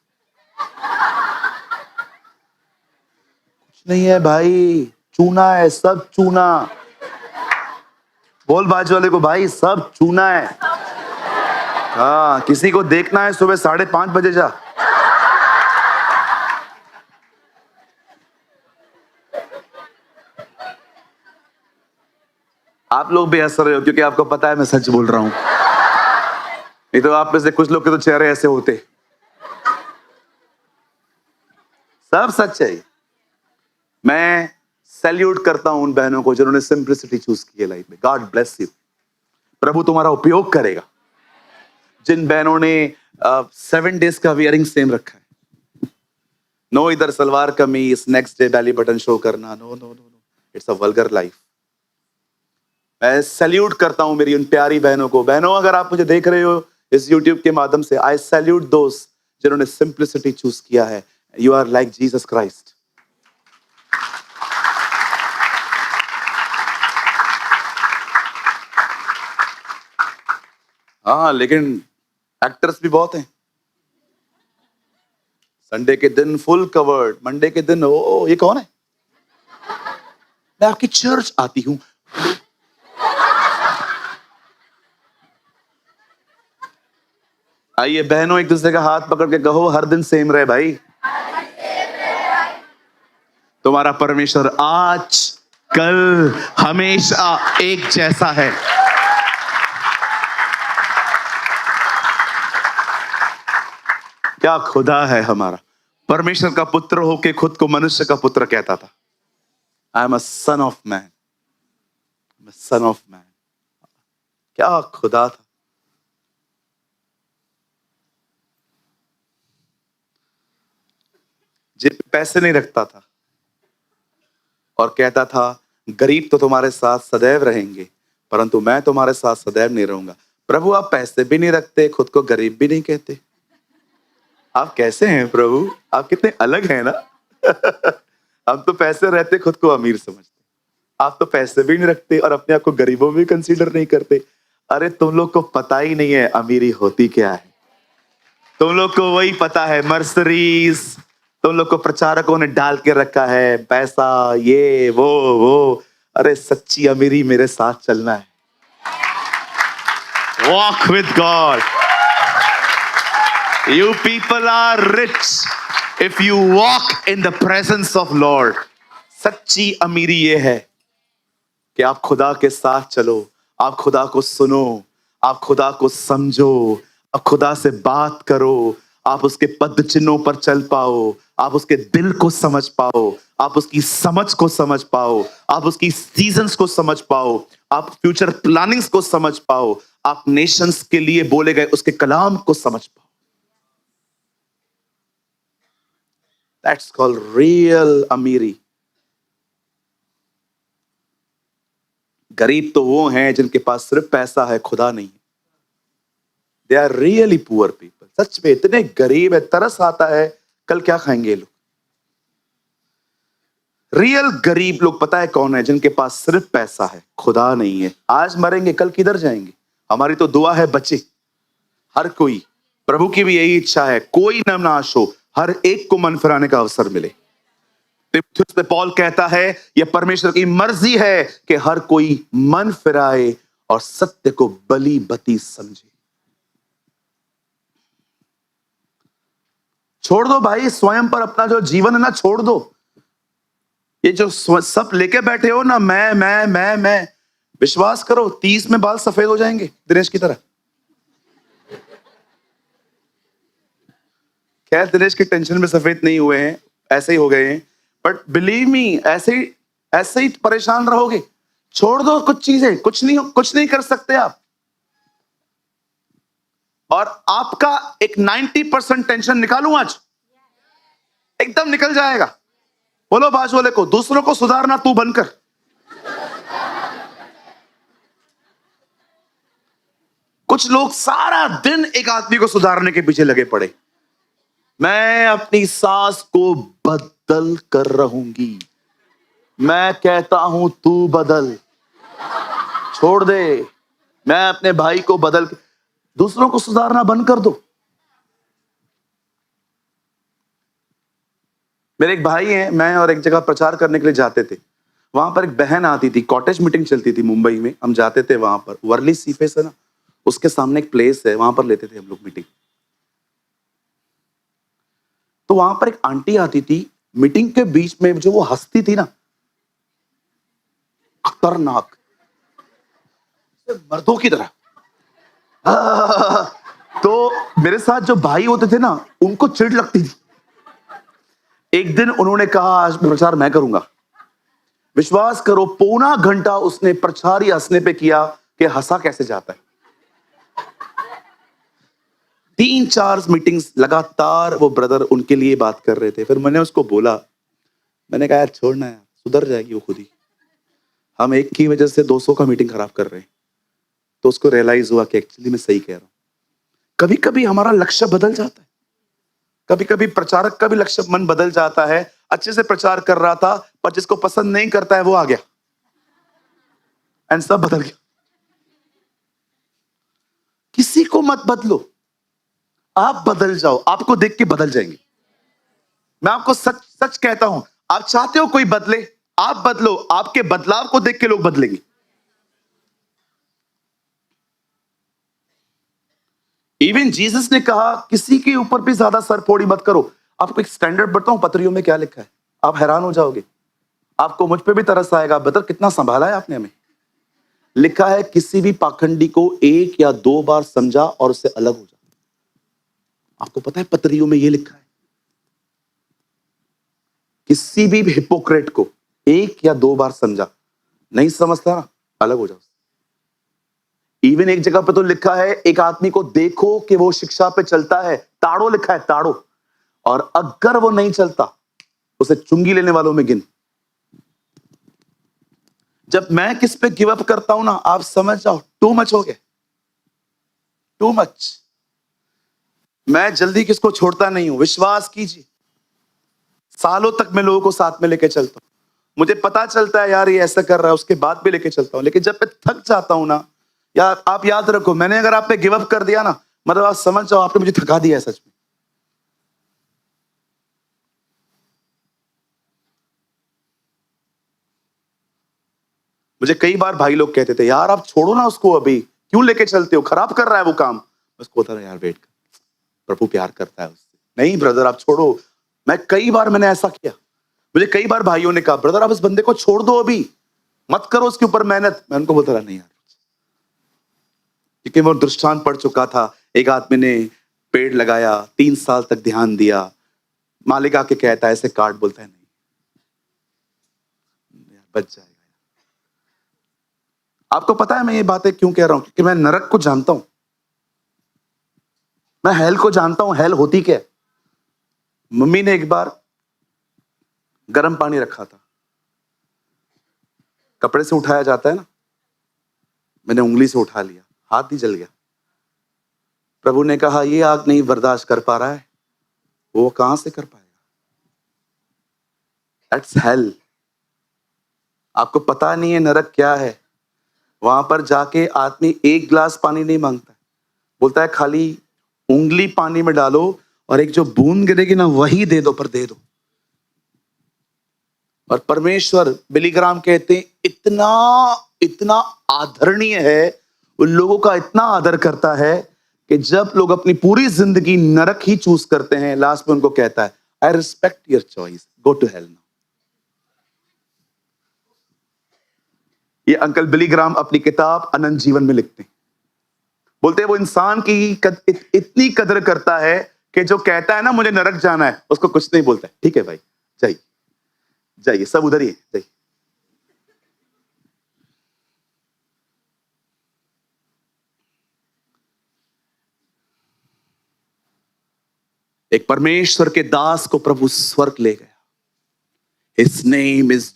कुछ नहीं है भाई, चूना है, सब चूना। बोल बाजू वाले को, भाई सब चूना है। हाँ, किसी को देखना है सुबह 5:30 बजे जा। आप लोग भी हंस रहे हो क्योंकि आपको पता है मैं सच बोल रहा हूं, नहीं तो आप में से कुछ लोग के तो चेहरे ऐसे होते। सब सच है। मैं सैल्यूट करता हूं उन बहनों को जिन्होंने सिंप्लिसिटी चूज की है लाइफ में। गॉड ब्लेस यू, प्रभु तुम्हारा उपयोग करेगा। जिन बहनों ने 7 डेज का वियरिंग सेम रखा है, नो इधर salwar kameez, next day belly button show करना, no no no no, it's a vulgar life. मैं सैल्यूट करता हूं मेरी उन प्यारी बहनों को। बहनों, अगर आप मुझे देख रहे हो इस यूट्यूब के माध्यम से, आई सैल्यूट दोस्त जिन्होंने सिंप्लिसिटी चूज किया है। You are like Jesus Christ. हाँ, लेकिन एक्टर्स भी बहुत हैं। संडे के दिन फुल कवर्ड, मंडे के दिन ओ ये कौन है? मैं आपकी चर्च आती हूं। आइए बहनों, एक दूसरे का हाथ पकड़ के कहो, हर दिन सेम रहे भाई। तुम्हारा परमेश्वर आज कल हमेशा एक जैसा है। क्या खुदा है हमारा। परमेश्वर का पुत्र होके खुद को मनुष्य का पुत्र कहता था। I am a son of man, son of man. क्या खुदा था। जेब में पैसे नहीं रखता था और कहता था गरीब तो तुम्हारे साथ सदैव रहेंगे, परंतु मैं तुम्हारे साथ सदैव नहीं रहूंगा। प्रभु, आप पैसे भी नहीं रखते, खुद को गरीब भी नहीं कहते। आप कैसे हैं प्रभु? आप कितने अलग हैं ना। हम तो पैसे रहते खुद को अमीर समझते, आप तो पैसे भी नहीं रखते और अपने आप को गरीबों भी कंसीडर नहीं करते। अरे तुम लोग को पता ही नहीं है अमीरी होती क्या है। तुम लोग को वही पता है मर्सरीज, तुम लोग को प्रचारकों ने डाल के रखा है, पैसा ये वो। अरे सच्ची अमीरी मेरे साथ चलना है। Walk with God. You people are rich if you walk in the presence of Lord. सच्ची अमीरी ये है कि आप खुदा के साथ चलो, आप खुदा को सुनो, आप खुदा को समझो, आप खुदा से बात करो, आप उसके पद चिन्हों पर चल पाओ, आप उसके दिल को समझ पाओ, आप उसकी समझ को समझ पाओ, आप उसकी सीजन्स को समझ पाओ, आप फ्यूचर प्लानिंग्स को समझ पाओ, आप नेशंस के लिए बोले गए उसके कलाम को समझ पाओ। That's called real अमीरी। गरीब तो वो हैं जिनके पास सिर्फ पैसा है, खुदा नहीं। They are really poor people। सच में इतने गरीब है, तरस आता है कल क्या खाएंगे लोग। रियल गरीब लोग पता है कौन है? जिनके पास सिर्फ पैसा है, खुदा नहीं है। आज मरेंगे कल किधर जाएंगे? हमारी तो दुआ है बचे हर कोई, प्रभु की भी यही इच्छा है, कोई न नाश हो, हर एक को मन फिराने का अवसर मिले। तीमुथियुस में पौल कहता है यह परमेश्वर की मर्जी है कि हर कोई मन फिराए और सत्य को बली बती समझे। छोड़ दो भाई, स्वयं पर अपना जो जीवन है ना छोड़ दो। ये जो सब लेके बैठे हो ना, मैं, विश्वास करो 30 में बाल सफेद हो जाएंगे दिनेश की तरह। खैर दिनेश की टेंशन में सफेद नहीं हुए हैं, ऐसे ही हो गए हैं, बट बिलीव मी ऐसे ही परेशान रहोगे। छोड़ दो कुछ चीजें, कुछ नहीं कर सकते आप। और आपका एक 90% टेंशन निकालूं आज, एकदम निकल जाएगा। बोलो बाजू वाले को, दूसरों को सुधारना तू बनकर। कुछ लोग सारा दिन एक आदमी को सुधारने के पीछे लगे पड़े। मैं अपनी सास को बदल कर रहूंगी, मैं कहता हूं तू बदल, छोड़ दे। मैं अपने भाई को बदल, दूसरों को सुधारना बंद कर दो। मेरे एक भाई हैं, मैं और एक जगह प्रचार करने के लिए जाते थे। वहां पर एक बहन आती थी, कॉटेज मीटिंग चलती थी मुंबई में, हम जाते थे वहां पर, वर्ली सीफेस है ना, उसके सामने एक प्लेस है, वहां पर लेते थे हम लोग मीटिंग। तो वहां पर एक आंटी आती थी, मीटिंग के बीच में जो वो हंसती थी ना, खतरनाक, मर्दों की तरह। तो मेरे साथ जो भाई होते थे ना, उनको चिढ़ लगती थी। एक दिन उन्होंने कहा आज प्रचार मैं करूंगा। विश्वास करो, पौना घंटा उसने प्रचार ही हंसने पे किया कि हंसा कैसे जाता है। 3-4 मीटिंग्स लगातार वो ब्रदर उनके लिए बात कर रहे थे। फिर मैंने उसको बोला, मैंने कहा यार छोड़ना है, सुधर जाएगी वो खुद ही, हम एक की वजह से 200 का मीटिंग खराब कर रहे हैं। तो उसको रियलाइज हुआ कि एक्चुअली मैं सही कह रहा हूं। कभी कभी हमारा लक्ष्य बदल जाता है, कभी कभी प्रचारक का भी लक्ष्य मन बदल जाता है। अच्छे से प्रचार कर रहा था, पर जिसको पसंद नहीं करता है वो आ गया, एंड सब बदल गया। किसी को मत बदलो, आप बदल जाओ, आपको देख के बदल जाएंगे। मैं आपको सच सच कहता हूं, आप चाहते हो कोई बदले, आप बदलो, आपके बदलाव को देख के लोग बदलेंगे। इवन जीसस ने कहा किसी के ऊपर भी ज्यादा सर फोड़ी मत करो। आपको एक स्टैंडर्ड बताऊं पत्रियों में क्या लिखा है, आप हैरान हो जाओगे। आपको मुझ पे भी तरस आएगा, बदर कितना संभाला है आपने हमें। लिखा है किसी भी पाखंडी को 1 या 2 बार समझा और उससे अलग हो जा। आपको पता है पत्रियों में ये लिखा है, किसी भी हिपोक्रेट को 1 या 2 बार समझा, नहीं समझता ना, अलग हो जाओ। इवन एक जगह पे तो लिखा है एक आदमी को देखो कि वो शिक्षा पे चलता है, ताड़ो लिखा है, ताड़ो, और अगर वो नहीं चलता उसे चुंगी लेने वालों में गिन। जब मैं किस पे गिव अप करता हूं ना, आप समझ जाओ टू मच हो गया, टू मच। मैं जल्दी किसको छोड़ता नहीं हूं, विश्वास कीजिए। सालों तक मैं लोगों को साथ में लेके चलता हूं, मुझे पता चलता है यार ये ऐसा कर रहा है, उसके बाद भी लेके चलता हूं। लेकिन जब मैं थक जाता हूं ना, यार आप याद रखो, मैंने अगर आप पे गिव अप कर दिया ना, मतलब आप समझ जाओ आपने मुझे थका दिया है सच में। मुझे कई बार भाई लोग कहते थे यार आप छोड़ो ना उसको, अभी क्यों लेके चलते हो, खराब कर रहा है वो काम। उसको होता था यार वेट कर, प्रभु प्यार करता है उससे। नहीं ब्रदर आप छोड़ो। कई बार मैंने ऐसा किया, मुझे कई बार भाइयों ने कहा ब्रदर आप इस बंदे को छोड़ दो, अभी मत करो उसके ऊपर मेहनत। मैं उनको बोलता रहा नहीं यार, क्योंकि वो दृष्टांत पड़ चुका था। एक आदमी ने पेड़ लगाया, 3 साल तक ध्यान दिया, मालिक आके कहता है ऐसे काट, बोलता है नहीं यार बच जाएगा। आपको पता है मैं ये बातें क्यों कह रहा हूं, क्योंकि मैं नरक को जानता हूं, मैं हेल को जानता हूं, हेल होती क्या है। मम्मी ने एक बार गर्म पानी रखा था, कपड़े से उठाया जाता है ना, मैंने उंगली से उठा लिया, हाथ ही जल गया। प्रभु ने कहा ये आग नहीं बर्दाश्त कर पा रहा है, वो कहां से कर पाएगा। That's hello. आपको पता नहीं है नरक क्या है। वहां पर जाके आदमी 1 गिलास पानी नहीं मांगता, बोलता है खाली उंगली पानी में डालो और एक जो बूंद गिरेगी ना वही दे दो, पर दे दो। और परमेश्वर, बिली ग्राहम कहते हैं, इतना इतना आदरणीय है, उन लोगों का इतना आदर करता है कि जब लोग अपनी पूरी जिंदगी नरक ही चूज करते हैं, लास्ट में उनको कहता है, I respect your choice, go to hell now. ये अंकल बिली ग्राहम अपनी किताब अनंत जीवन में लिखते हैं। बोलते हैं वो इंसान की इतनी कदर करता है कि जो कहता है ना मुझे नरक जाना है, उसको कुछ नहीं बोलता है। ठीक है भाई, जाइए जाइए, सब उधर ही है, जाइए। एक परमेश्वर के दास को प्रभु स्वर्ग ले गया। His name is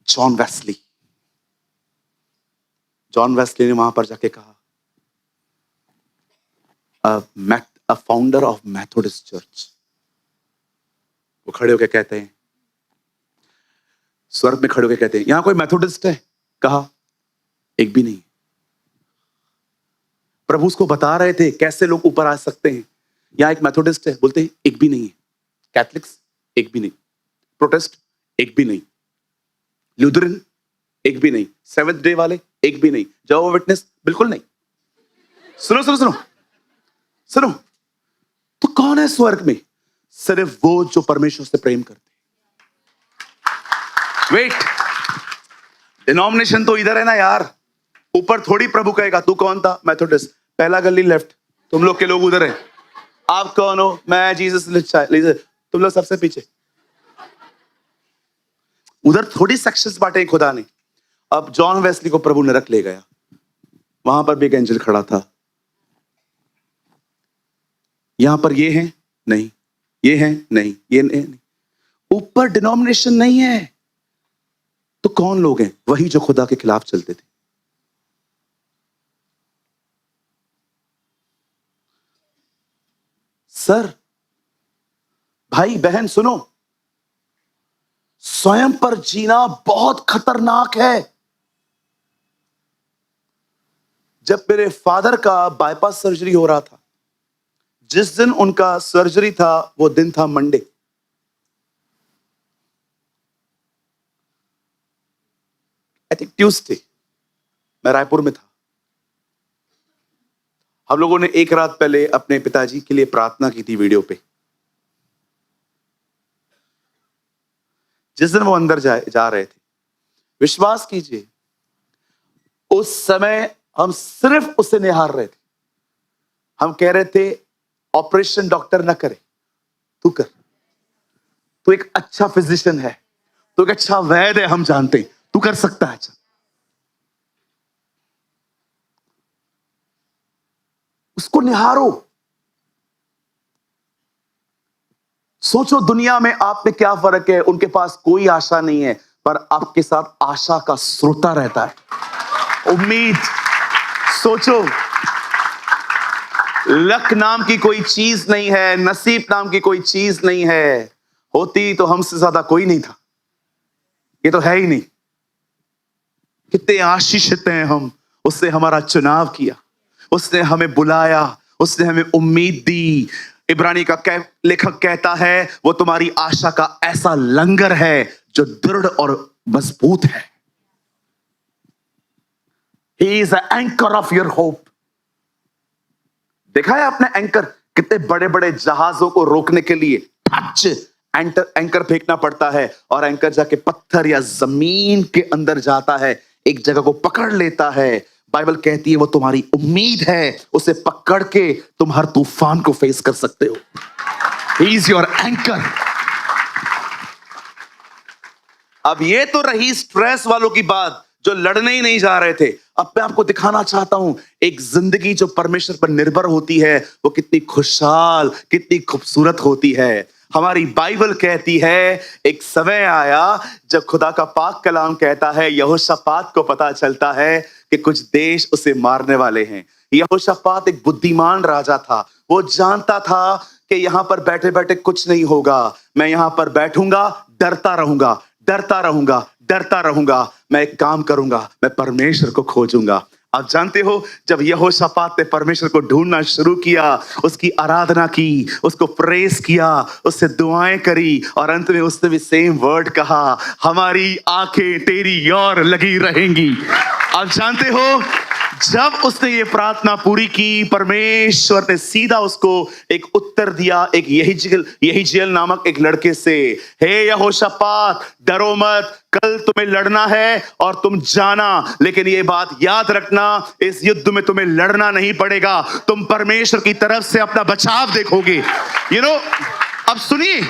John Wesley. John Wesley ने वहां पर जाके कहा, a founder of Methodist Church, वो खड़े होके कहते हैं, स्वर्ग में खड़े होके कहते हैं, यहां कोई मेथोडिस्ट है? कहा, एक भी नहीं। प्रभु उसको बता रहे थे कैसे लोग ऊपर आ सकते हैं। यहां एक मेथोडिस्ट है? बोलते हैं एक भी नहीं है। कैथलिक्स? एक भी नहीं। प्रोटेस्ट? एक भी नहीं। लूथरन? एक भी नहीं। सेवेंथ डे वाले? एक भी नहीं। जेहोवा विटनेस? बिल्कुल नहीं। सुनो सुनो सुनो सुनो, तो कौन है स्वर्ग में? सिर्फ वो जो परमेश्वर से प्रेम करते। वेट, डिनोमिनेशन तो इधर है ना यार, ऊपर थोड़ी प्रभु कहेगा तू कौन था? मेथोडिस्ट, पहला गली लेफ्ट, तुम लोग के लोग उधर हैं। आप कौन हो? मैं जीसस लिचा, तुम लोग सबसे पीछे। उधर थोड़ी सेक्शंस बांटे खुदा ने। अब जॉन वेस्ली को प्रभु नरक ले गया, वहां पर भी एक एंजल खड़ा था। यहां पर ये है नहीं, ये है नहीं, ये नहीं। ऊपर डिनोमिनेशन नहीं है, तो कौन लोग हैं? वही जो खुदा के खिलाफ चलते थे। सर, भाई बहन सुनो, स्वयं पर जीना बहुत खतरनाक है। जब मेरे फादर का बाईपास सर्जरी हो रहा था, जिस दिन उनका सर्जरी था वो दिन था मंडे। I think Tuesday. मैं रायपुर में था। हम लोगों ने एक रात पहले अपने पिताजी के लिए प्रार्थना की थी वीडियो पे। जिस दिन वो अंदर जा रहे थे, विश्वास कीजिए, उस समय हम सिर्फ उसे निहार रहे थे। हम कह रहे थे ऑपरेशन डॉक्टर ना करे, तू कर, तू एक अच्छा फिजिशियन है, तू एक अच्छा वैद्य है, हम जानते हैं तू कर सकता है। उसको निहारो। सोचो दुनिया में आप में क्या फर्क है। उनके पास कोई आशा नहीं है, पर आपके साथ आशा का स्रोता रहता है, उम्मीद। सोचो, लक नाम की कोई चीज नहीं है, नसीब नाम की कोई चीज नहीं है। होती तो हमसे ज्यादा कोई नहीं था, ये तो है ही नहीं। कितने आशीषित हैं हम, उसने हमारा चुनाव किया, उसने हमें बुलाया, उसने हमें उम्मीद दी। इब्रानी का लेखक कहता है वो तुम्हारी आशा का ऐसा लंगर है जो दृढ़ और मजबूत है। He is the anchor of your hope. देखा है आपने एंकर? कितने बड़े बड़े जहाजों को रोकने के लिए एंकर फेंकना पड़ता है, और एंकर जाके पत्थर या जमीन के अंदर जाता है, एक जगह को पकड़ लेता है। बाइबल कहती है वो तुम्हारी उम्मीद है, उसे पकड़ के तुम हर तूफान को फेस कर सकते हो। He is your anchor. अब ये तो रही स्ट्रेस वालों की बात जो लड़ने ही नहीं जा रहे थे। अब मैं आपको दिखाना चाहता हूं एक जिंदगी जो परमेश्वर पर निर्भर होती है वो कितनी खुशहाल, कितनी खूबसूरत होती है। हमारी बाइबल कहती है एक समय आया जब खुदा का पाक कलाम कहता है यहोशापात को पता चलता है कि कुछ देश उसे मारने वाले हैं। यहोशापात एक बुद्धिमान राजा था, वो जानता था कि यहां पर बैठे बैठे कुछ नहीं होगा, मैं यहां पर बैठूंगा, डरता रहूंगा, डरता रहूंगा, डरता रहूंगा। मैं एक काम करूंगा, मैं परमेश्वर को खोजूंगा। आप जानते हो, जब यहोशापात ने परमेश्वर को ढूंढना शुरू किया, उसकी आराधना की, उसको प्रेस किया, उससे दुआएं करी, और अंत में उसने भी सेम वर्ड कहा, हमारी आंखें तेरी ओर लगी रहेंगी। आप जानते हो, जब उसने ये प्रार्थना पूरी की, परमेश्वर ने सीधा उसको एक उत्तर दिया, एक यहीजेल नामक एक लड़के से, हे यहोशापात, डरो मत, कल तुम्हें लड़ना है और तुम जाना, लेकिन ये बात याद रखना, इस युद्ध में तुम्हें लड़ना नहीं पड़ेगा, तुम परमेश्वर की तरफ से अपना बचाव देखोगे। अब सुनिए,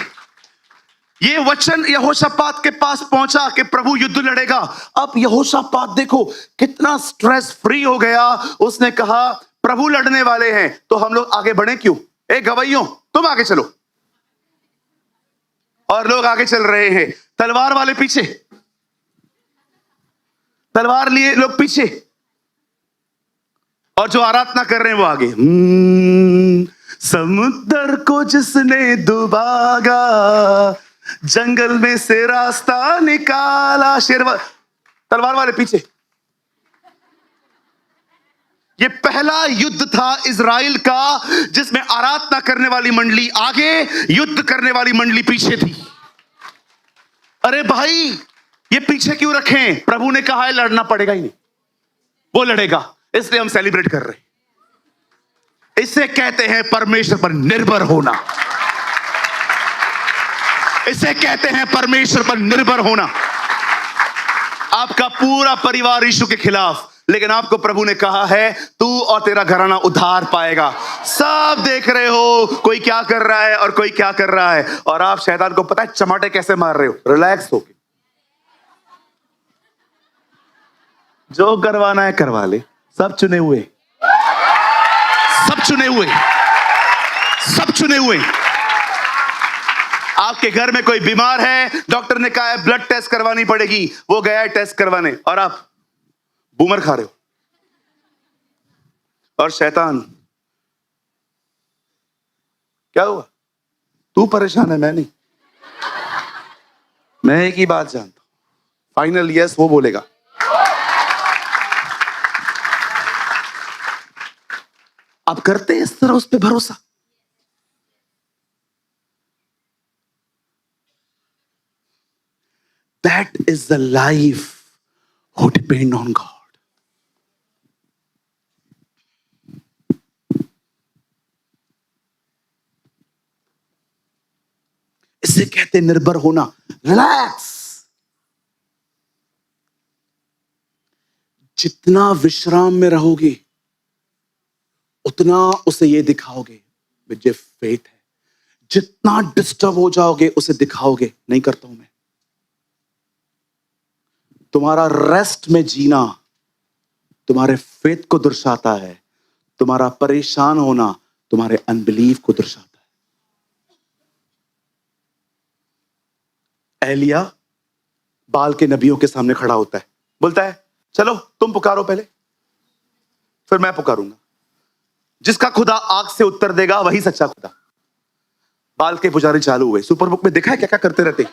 ये वचन यहोशापात के पास पहुंचा कि प्रभु युद्ध लड़ेगा। अब यहोशापात देखो कितना स्ट्रेस फ्री हो गया। उसने कहा, प्रभु लड़ने वाले हैं तो हम लोग आगे बढ़े क्यों? ए गवाइयों, तुम आगे चलो। और लोग आगे चल रहे हैं, तलवार वाले पीछे, तलवार लिए लोग पीछे, और जो आराधना कर रहे हैं वो आगे। समुद्र को जिसने डुबागा, जंगल में से रास्ता निकाला, तलवार वाले पीछे। ये पहला युद्ध था इजराइल का, जिसमें आराधना करने वाली मंडली आगे, युद्ध करने वाली मंडली पीछे थी। अरे भाई, ये पीछे क्यों रखें? प्रभु ने कहा है लड़ना पड़ेगा ही नहीं, वो लड़ेगा, इसलिए हम सेलिब्रेट कर रहे हैं। इसे कहते हैं परमेश्वर पर निर्भर होना। इसे कहते हैं परमेश्वर पर निर्भर होना। आपका पूरा परिवार यीशु के खिलाफ, लेकिन आपको प्रभु ने कहा है तू और तेरा घराना उद्धार पाएगा। सब देख रहे हो कोई क्या कर रहा है और कोई क्या कर रहा है, और आप शैतान को पता है चमाटे कैसे मार रहे हो, रिलैक्स होके। जो करवाना है करवा ले, सब चुने हुए, सब चुने हुए, सब चुने हुए। आपके घर में कोई बीमार है, डॉक्टर ने कहा है ब्लड टेस्ट करवानी पड़ेगी, वो गया है टेस्ट करवाने, और आप बूमर खा रहे हो। और शैतान, क्या हुआ? तू परेशान है, मैं नहीं। मैं एक ही बात जानता हूं, फाइनल यस वो बोलेगा। आप करते हैं इस तरह उस पर भरोसा? That is the life who depend on God. इसे कहते निर्भर होना, रिलैक्स। जितना विश्राम में रहोगे, उतना उसे ये दिखाओगे मुझे फेथ है। जितना डिस्टर्ब हो जाओगे, उसे दिखाओगे नहीं करता हूं मैं। तुम्हारा रेस्ट में जीना तुम्हारे फेथ को दर्शाता है, तुम्हारा परेशान होना तुम्हारे अनबिलीफ को दर्शाता है। एलिया बाल के नबियों के सामने खड़ा होता है, बोलता है चलो तुम पुकारो पहले, फिर मैं पुकारूंगा। जिसका खुदा आग से उत्तर देगा वही सच्चा खुदा। बाल के पुजारी चालू हुए। सुपर बुक में देखा है क्या क्या करते रहते।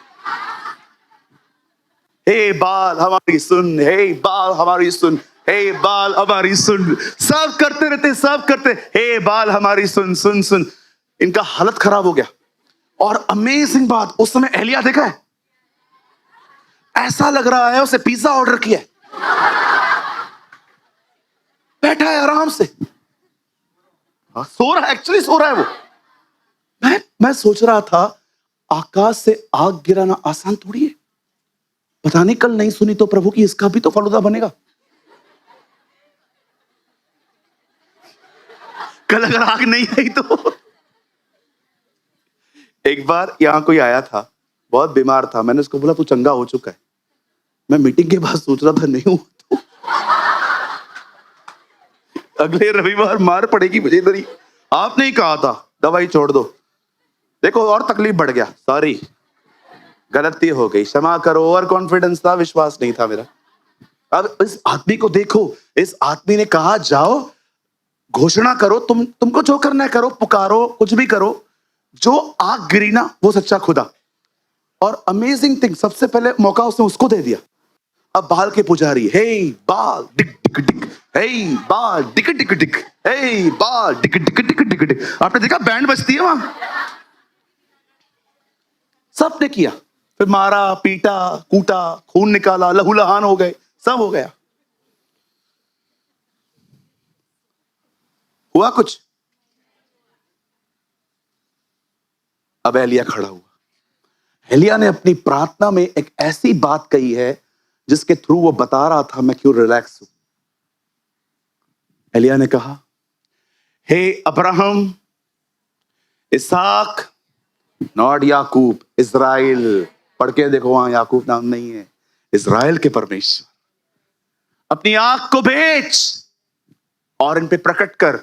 हे बाल हमारी सुन, हे बाल हमारी सुन, हे बाल हमारी सुन, सब करते रहते, सब करते, हे बाल हमारी सुन, सुन सुन। इनका हालत खराब हो गया। और अमेजिंग बात, उस समय एलिया देखा है, ऐसा लग रहा है उसे पिज्जा ऑर्डर किया है, बैठा है आराम से, सो रहा है, एक्चुअली सो रहा है वो। मैं सोच रहा था आकाश से आग गिराना आसान थोड़ी है। पता नहीं कल नहीं सुनी तो प्रभु की इसका भी तो फलूदा बनेगा। कल अगर आग नहीं आई तो। एक बार यहां कोई आया था, बहुत बीमार था, मैंने उसको बोला तू चंगा हो चुका है। मैं मीटिंग के बाद सोच रहा था नहीं हूं तो अगले रविवार मार पड़ेगी मुझे इधर ही। आपने ही कहा था दवाई छोड़ दो, देखो और तकलीफ बढ़ गया, सॉरी गलती हो गई, क्षमा करो। ओवर कॉन्फिडेंस था, विश्वास नहीं था मेरा। अब इस आदमी को देखो, इस आदमी ने कहा जाओ घोषणा करो, तुमको जो करना है करो, पुकारो, कुछ भी करो, जो आग गिरी ना वो सच्चा खुदा। और अमेजिंग थिंग, सबसे पहले मौका उसने उसको दे दिया। अब बाल के पुजारी, हे बाल डिक डिक डिक, हे बाल डिक डिक डिक, हे बाल Dick Dick Dick Dick Dick. आपने देखा बैंड बजती है वहां, सबने किया, फिर मारा पीटा कूटा, खून निकाला, लहूलुहान हो गए, सब हो गया। हुआ कुछ? अब एलिया खड़ा हुआ। एलिया ने अपनी प्रार्थना में एक ऐसी बात कही है जिसके थ्रू वो बता रहा था मैं क्यों रिलैक्स हूं। एलिया ने कहा, हे अब्राहम, इसहाक, नॉट याकूब, इज़राइल। पढ़ के देखो, वहां याकूब नाम नहीं है, इज़राइल के परमेश्वर, अपनी आंख को भेज और इन पे प्रकट कर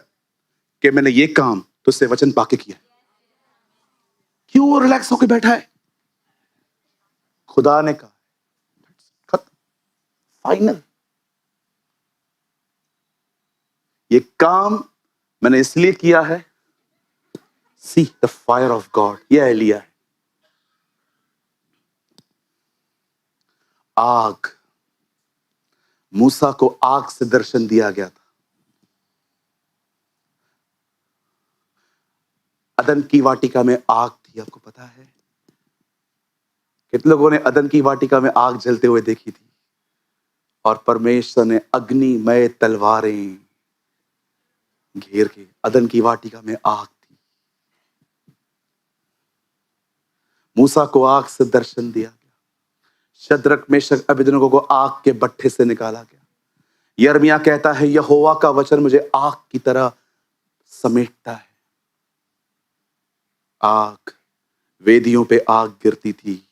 कि मैंने ये काम तुझसे वचन पाके किया। क्यों वो रिलैक्स होके बैठा है? खुदा ने कहा, खत्म, फाइनल। ये काम मैंने इसलिए किया है, see the fire of God. ये एलिया है। आग, मूसा को आग से दर्शन दिया गया था। अदन की वाटिका में आग थी, आपको पता है? कितने लोगों ने अदन की वाटिका में आग जलते हुए देखी थी? और परमेश्वर ने अग्निमय तलवारें घेर के, अदन की वाटिका में आग थी। मूसा को आग से दर्शन दिया गया। शद्रक मेशक अबेदनगो को आग के भट्ठे से निकाला गया। यिर्मयाह कहता है, यहोवा का वचन मुझे आग की तरह समेटता है। आग, वेदियों पे आग गिरती थी।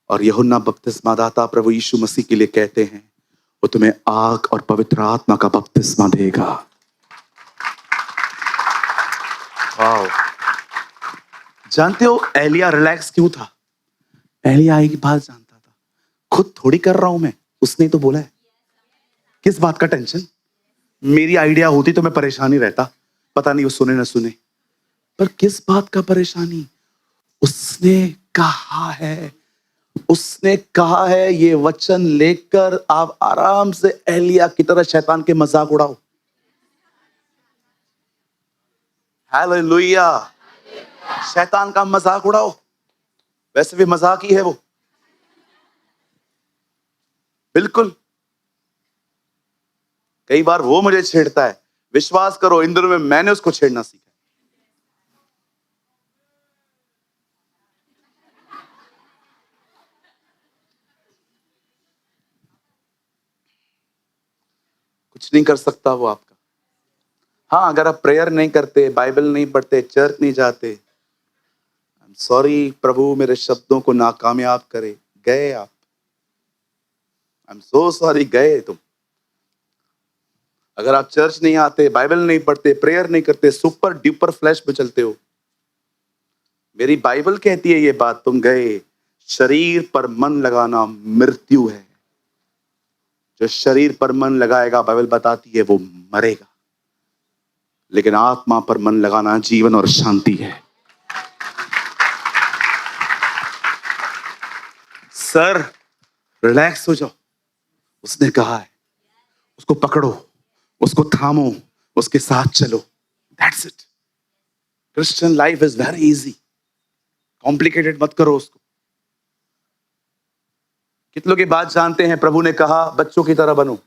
और यूहन्ना बपतिस्मादाता प्रभु यीशु मसीह के लिए कहते हैं, वो तुम्हें आग और पवित्र आत्मा का बपतिस्मा देगा। वाओ। जानते हो एलिया रिलैक्स क्यों था? एलिया एक बात जानता था, खुद थोड़ी कर रहा हूं मैं, उसने तो बोला है। किस बात का टेंशन? मेरी आइडिया होती तो मैं परेशानी रहता, पता नहीं वो सुने ना सुने, पर किस बात का परेशानी? उसने कहा है, उसने कहा है, ये वचन लेकर आप आराम से एलिया की तरह शैतान के मजाक उड़ाओ। हालेलुया। शैतान का मजाक उड़ाओ, वैसे भी मजाक ही है वो, बिल्कुल। कई बार वो मुझे छेड़ता है, विश्वास करो इन दिनों में मैंने उसको छेड़ना सीखा। कुछ नहीं कर सकता वो आपका। हाँ, अगर आप प्रेयर नहीं करते, बाइबल नहीं पढ़ते, चर्च नहीं जाते, आई एम सॉरी, प्रभु मेरे शब्दों को नाकामयाब करे। गए आप, आई एम सो सॉरी, गए तुम। अगर आप चर्च नहीं आते, बाइबल नहीं पढ़ते, प्रेयर नहीं करते, सुपर ड्यूपर फ्लैश में चलते हो, मेरी बाइबल कहती है ये बात, तुम गए। शरीर पर मन लगाना मृत्यु है। जो शरीर पर मन लगाएगा, बाइबल बताती है, वो मरेगा। लेकिन आत्मा पर मन लगाना जीवन और शांति है। सर, रिलैक्स हो जाओ। उसने कहा है, उसको पकड़ो, उसको थामो, उसके साथ चलो। That's it. Christian life is very easy. Complicated मत करो उसको। कितने लोग ये बात जानते हैं, प्रभु ने कहा बच्चों की तरह बनो।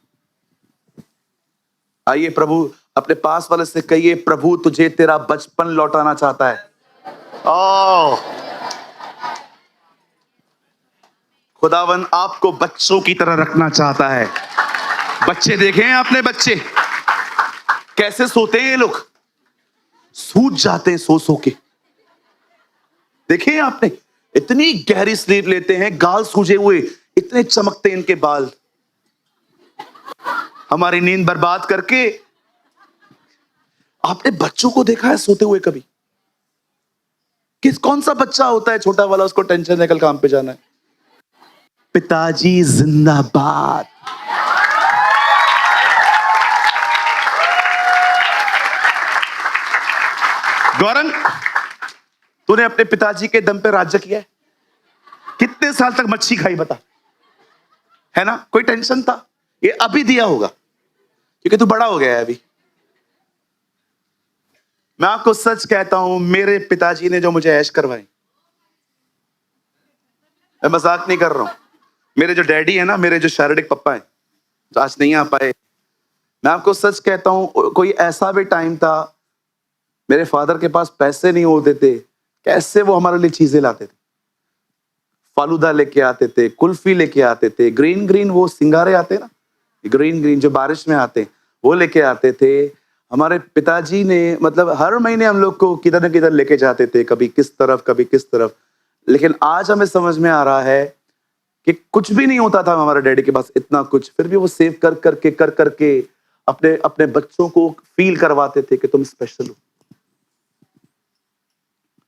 आइए प्रभु, अपने पास वाले से कहिए, प्रभु तुझे तेरा बचपन लौटाना चाहता है। ओह, खुदावन आपको बच्चों की तरह रखना चाहता है। बच्चे देखे हैं आपने? बच्चे कैसे सोते हैं? ये लोग सूझ जाते हैं सो सो के। देखे हैं आपने? इतनी गहरी स्लीप लेते हैं, गाल सूजे हुए, इतने चमकते इनके बाल, हमारी नींद बर्बाद करके। आपने बच्चों को देखा है सोते हुए कभी? कौन सा बच्चा होता है छोटा वाला, उसको टेंशन है कल काम पे जाना है? पिताजी जिंदाबाद। गौरंग, तूने अपने पिताजी के दम पे राज्य किया है? कितने साल तक मच्छी खाई बता? है ना, कोई टेंशन था? ये अभी दिया होगा क्योंकि तू बड़ा हो गया है अभी। मैं आपको सच कहता हूं, मेरे पिताजी ने जो मुझे ऐश करवाई, मैं मजाक नहीं कर रहा हूं। मेरे जो डैडी है ना, मेरे जो शारीरिक पप्पा है, जो आज नहीं आ पाए, मैं आपको सच कहता हूं, कोई ऐसा भी टाइम था मेरे फादर के पास पैसे नहीं होते थे, कैसे वो हमारे लिए चीजें लाते थे। फालूदा लेके आते थे, कुल्फी लेके आते थे, ग्रीन ग्रीन वो सिंगारे आते ना, ग्रीन ग्रीन जो बारिश में आते, वो लेके आते थे। हमारे पिताजी ने मतलब हर महीने हम लोग को किधर न किधर लेके जाते थे, कभी किस तरफ कभी किस तरफ। लेकिन आज हमें समझ में आ रहा है कि कुछ भी नहीं होता था हमारे डैडी के पास इतना कुछ, फिर भी वो सेव कर करके अपने अपने बच्चों को फील करवाते थे कि तुम स्पेशल हो।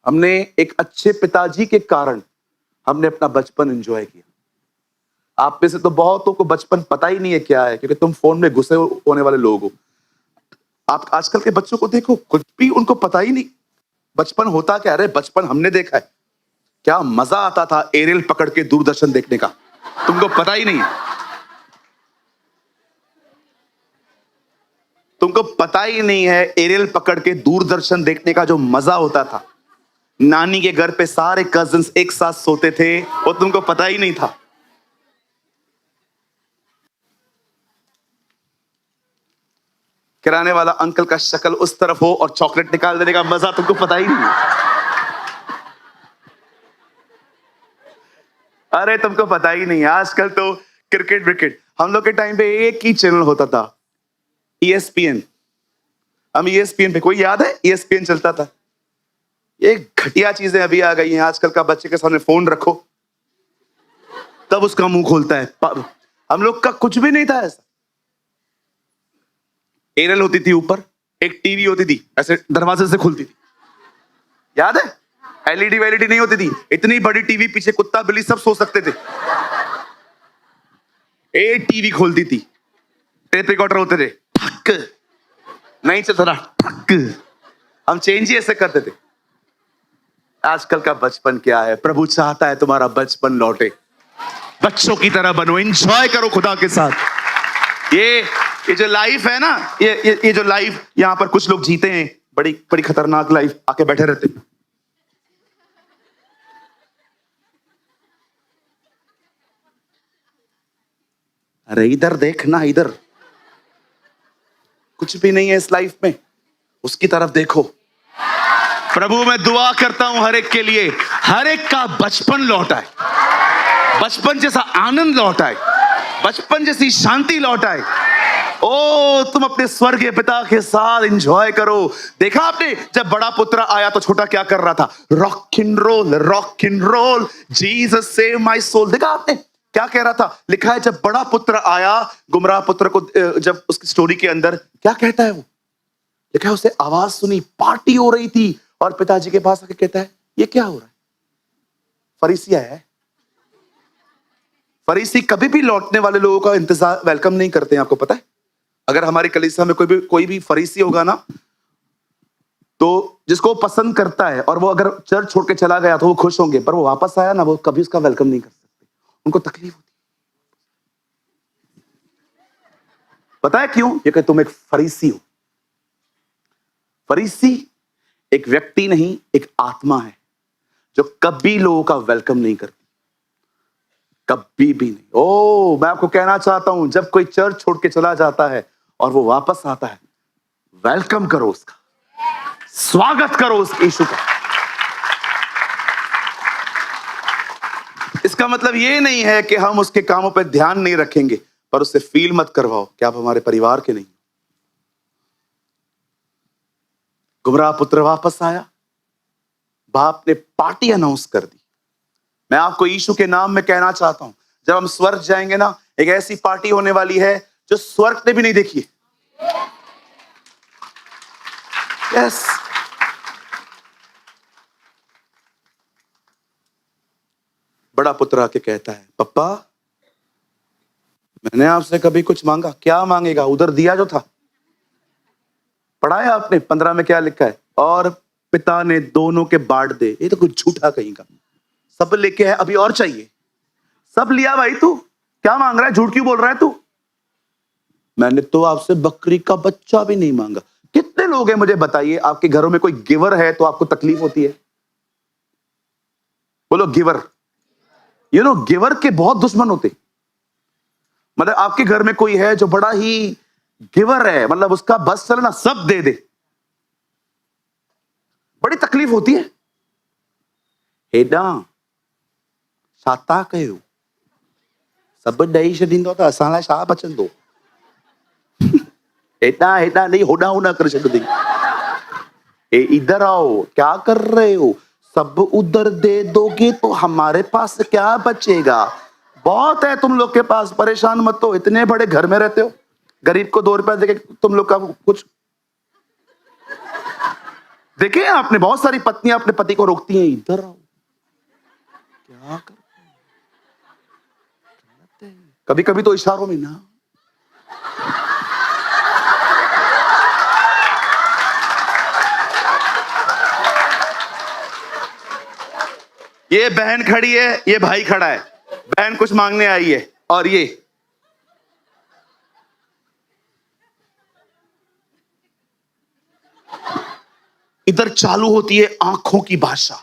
हमने एक अच्छे पिताजी के कारण हमने अपना बचपन एंजॉय किया। आप में से तो बहुतों को बचपन पता ही नहीं है क्या है, क्योंकि तुम फोन में घुसे होने वाले लोग हो। आप आजकल के बच्चों को देखो, कुछ भी उनको पता ही नहीं बचपन होता क्या। अरे बचपन हमने देखा है, क्या मजा आता था एरियल पकड़ के दूरदर्शन देखने का, तुमको पता ही नहीं है। तुमको पता ही नहीं है एरियल पकड़ के दूरदर्शन देखने का जो मजा होता था। नानी के घर पे सारे कजिन्स एक साथ सोते थे और तुमको पता ही नहीं था। किराने वाला अंकल का शक्ल उस तरफ हो और चॉकलेट निकाल देने का मजा तुमको पता ही नहीं। अरे तुमको पता ही नहीं। आजकल तो क्रिकेट विकेट, हम लोग के टाइम पे एक ही चैनल होता था, ESPN। हम ESPN पे, कोई याद है ESPN चलता था। ये घटिया चीजें अभी आ गई हैं। आजकल का बच्चे के सामने फोन रखो तब उसका मुंह खोलता है। हम लोग का कुछ भी नहीं था ऐसा। एरल होती थी ऊपर, एक टीवी होती थी ऐसे दरवाजे से खुलती थी, याद है? LED वैलिडी नहीं होती थी, इतनी बड़ी टीवी, पीछे कुत्ता बिल्ली सब सो सकते थे। एक टीवी खोलती थी, टेप रिकॉर्डर होते थे, ठक नहीं चलता था, ठक। हम चेंज ही ऐसे करते थे। आजकल का बचपन क्या है? प्रभु चाहता है तुम्हारा बचपन लौटे, बच्चों की तरह बनो, एंजॉय करो खुदा के साथ। ये जो लाइफ है ना, ये जो लाइफ यहां पर कुछ लोग जीते हैं, बड़ी बड़ी खतरनाक लाइफ, आके बैठे रहते हैं। अरे इधर देखना, इधर कुछ भी नहीं है इस लाइफ में, उसकी तरफ देखो। प्रभु मैं दुआ करता हूं हर एक के लिए, हर एक का बचपन लौट आए, बचपन जैसा आनंद लौट आए, बचपन जैसी शांति लौट आए। ओ तुम अपने स्वर्गीय पिता के साथ एंजॉय करो। देखा आपने, जब बड़ा पुत्र आया तो छोटा क्या कर रहा था? Rock and roll, Jesus save my soul. देखा आपने क्या कह रहा था? लिखा है जब बड़ा पुत्र आया, गुमराह पुत्र को जब उसकी स्टोरी के अंदर क्या कहता है वो, लिखा है उसे आवाज सुनी, पार्टी हो रही थी और पिताजी के पास आके कहता है ये क्या हो रहा है? फरीसी आया है। फरीसी कभी भी लौटने वाले लोगों का इंतजार वेलकम नहीं करते हैं, आपको पता है? अगर हमारी कलीसिया में कोई भी फरीसी होगा ना, तो जिसको पसंद करता है और वो अगर चर्च छोड़ के चला गया तो वो खुश होंगे, पर वो वापस आया ना, वो कभी उसका वेलकम नहीं कर सकते, उनको तकलीफ होती। पता है क्यों? क्योंकि तुम एक फरीसी हो। फरीसी एक व्यक्ति नहीं, एक आत्मा है जो कभी लोगों का वेलकम नहीं करती, कभी भी नहीं। ओ मैं आपको कहना चाहता हूं, जब कोई चर्च छोड़ के चला जाता है और वो वापस आता है, वेलकम करो उसका, स्वागत करो उस यीशु का। इसका मतलब ये नहीं है कि हम उसके कामों पर ध्यान नहीं रखेंगे, पर उससे फील मत करवाओ कि आप हमारे परिवार के नहीं। गुमराह पुत्र वापस आया, बाप ने पार्टी अनाउंस कर दी। मैं आपको यीशु के नाम में कहना चाहता हूं, जब हम स्वर्ग जाएंगे ना, एक ऐसी पार्टी होने वाली है जो स्वर्ग ने भी नहीं देखी है। यस, बड़ा पुत्र आके कहता है, पप्पा मैंने आपसे कभी कुछ मांगा? क्या मांगेगा? उधर दिया जो था, पढ़ा है आपने 15 में क्या लिखा है? और पिता ने दोनों के बांट दे। ये तो कुछ झूठा कहीं का, सब लेके है, अभी और चाहिए? सब लिया भाई तू, क्या मांग रहा है? झूठ क्यों बोल रहा है तू? मैंने तो आपसे बकरी का बच्चा भी नहीं मांगा। कितने लोग हैं मुझे बताइए, आपके घरों में कोई गिवर है तो आपको तकलीफ होती है? बोलो गिवर। गिवर के बहुत दुश्मन होते। मतलब आपके घर में कोई है जो बड़ा ही गिवर है, मतलब उसका बस चलना सब दे दे, बड़ी तकलीफ होती है। हेडा छाता कयो सब ॾेई छॾींदो त असां लाइ छा बचंदो? हेडा हेडा नहीं, होडा होडा कर छॾ दी। ए इधर आओ, क्या कर रहे हो? सब उधर दे दोगे तो हमारे पास क्या बचेगा? बहुत है तुम लोग के पास, परेशान मत हो। इतने बड़े घर में रहते हो, गरीब को 2 रुपए देके तुम लोग का कुछ। देखिए आपने, बहुत सारी पत्नियां अपने पति को रोकती हैं, इधर आओ, क्या कर, कभी कभी तो इशारों में ना। ये बहन खड़ी है, ये भाई खड़ा है। बहन कुछ मांगने आई है और ये इधर चालू होती है आंखों की भाषा।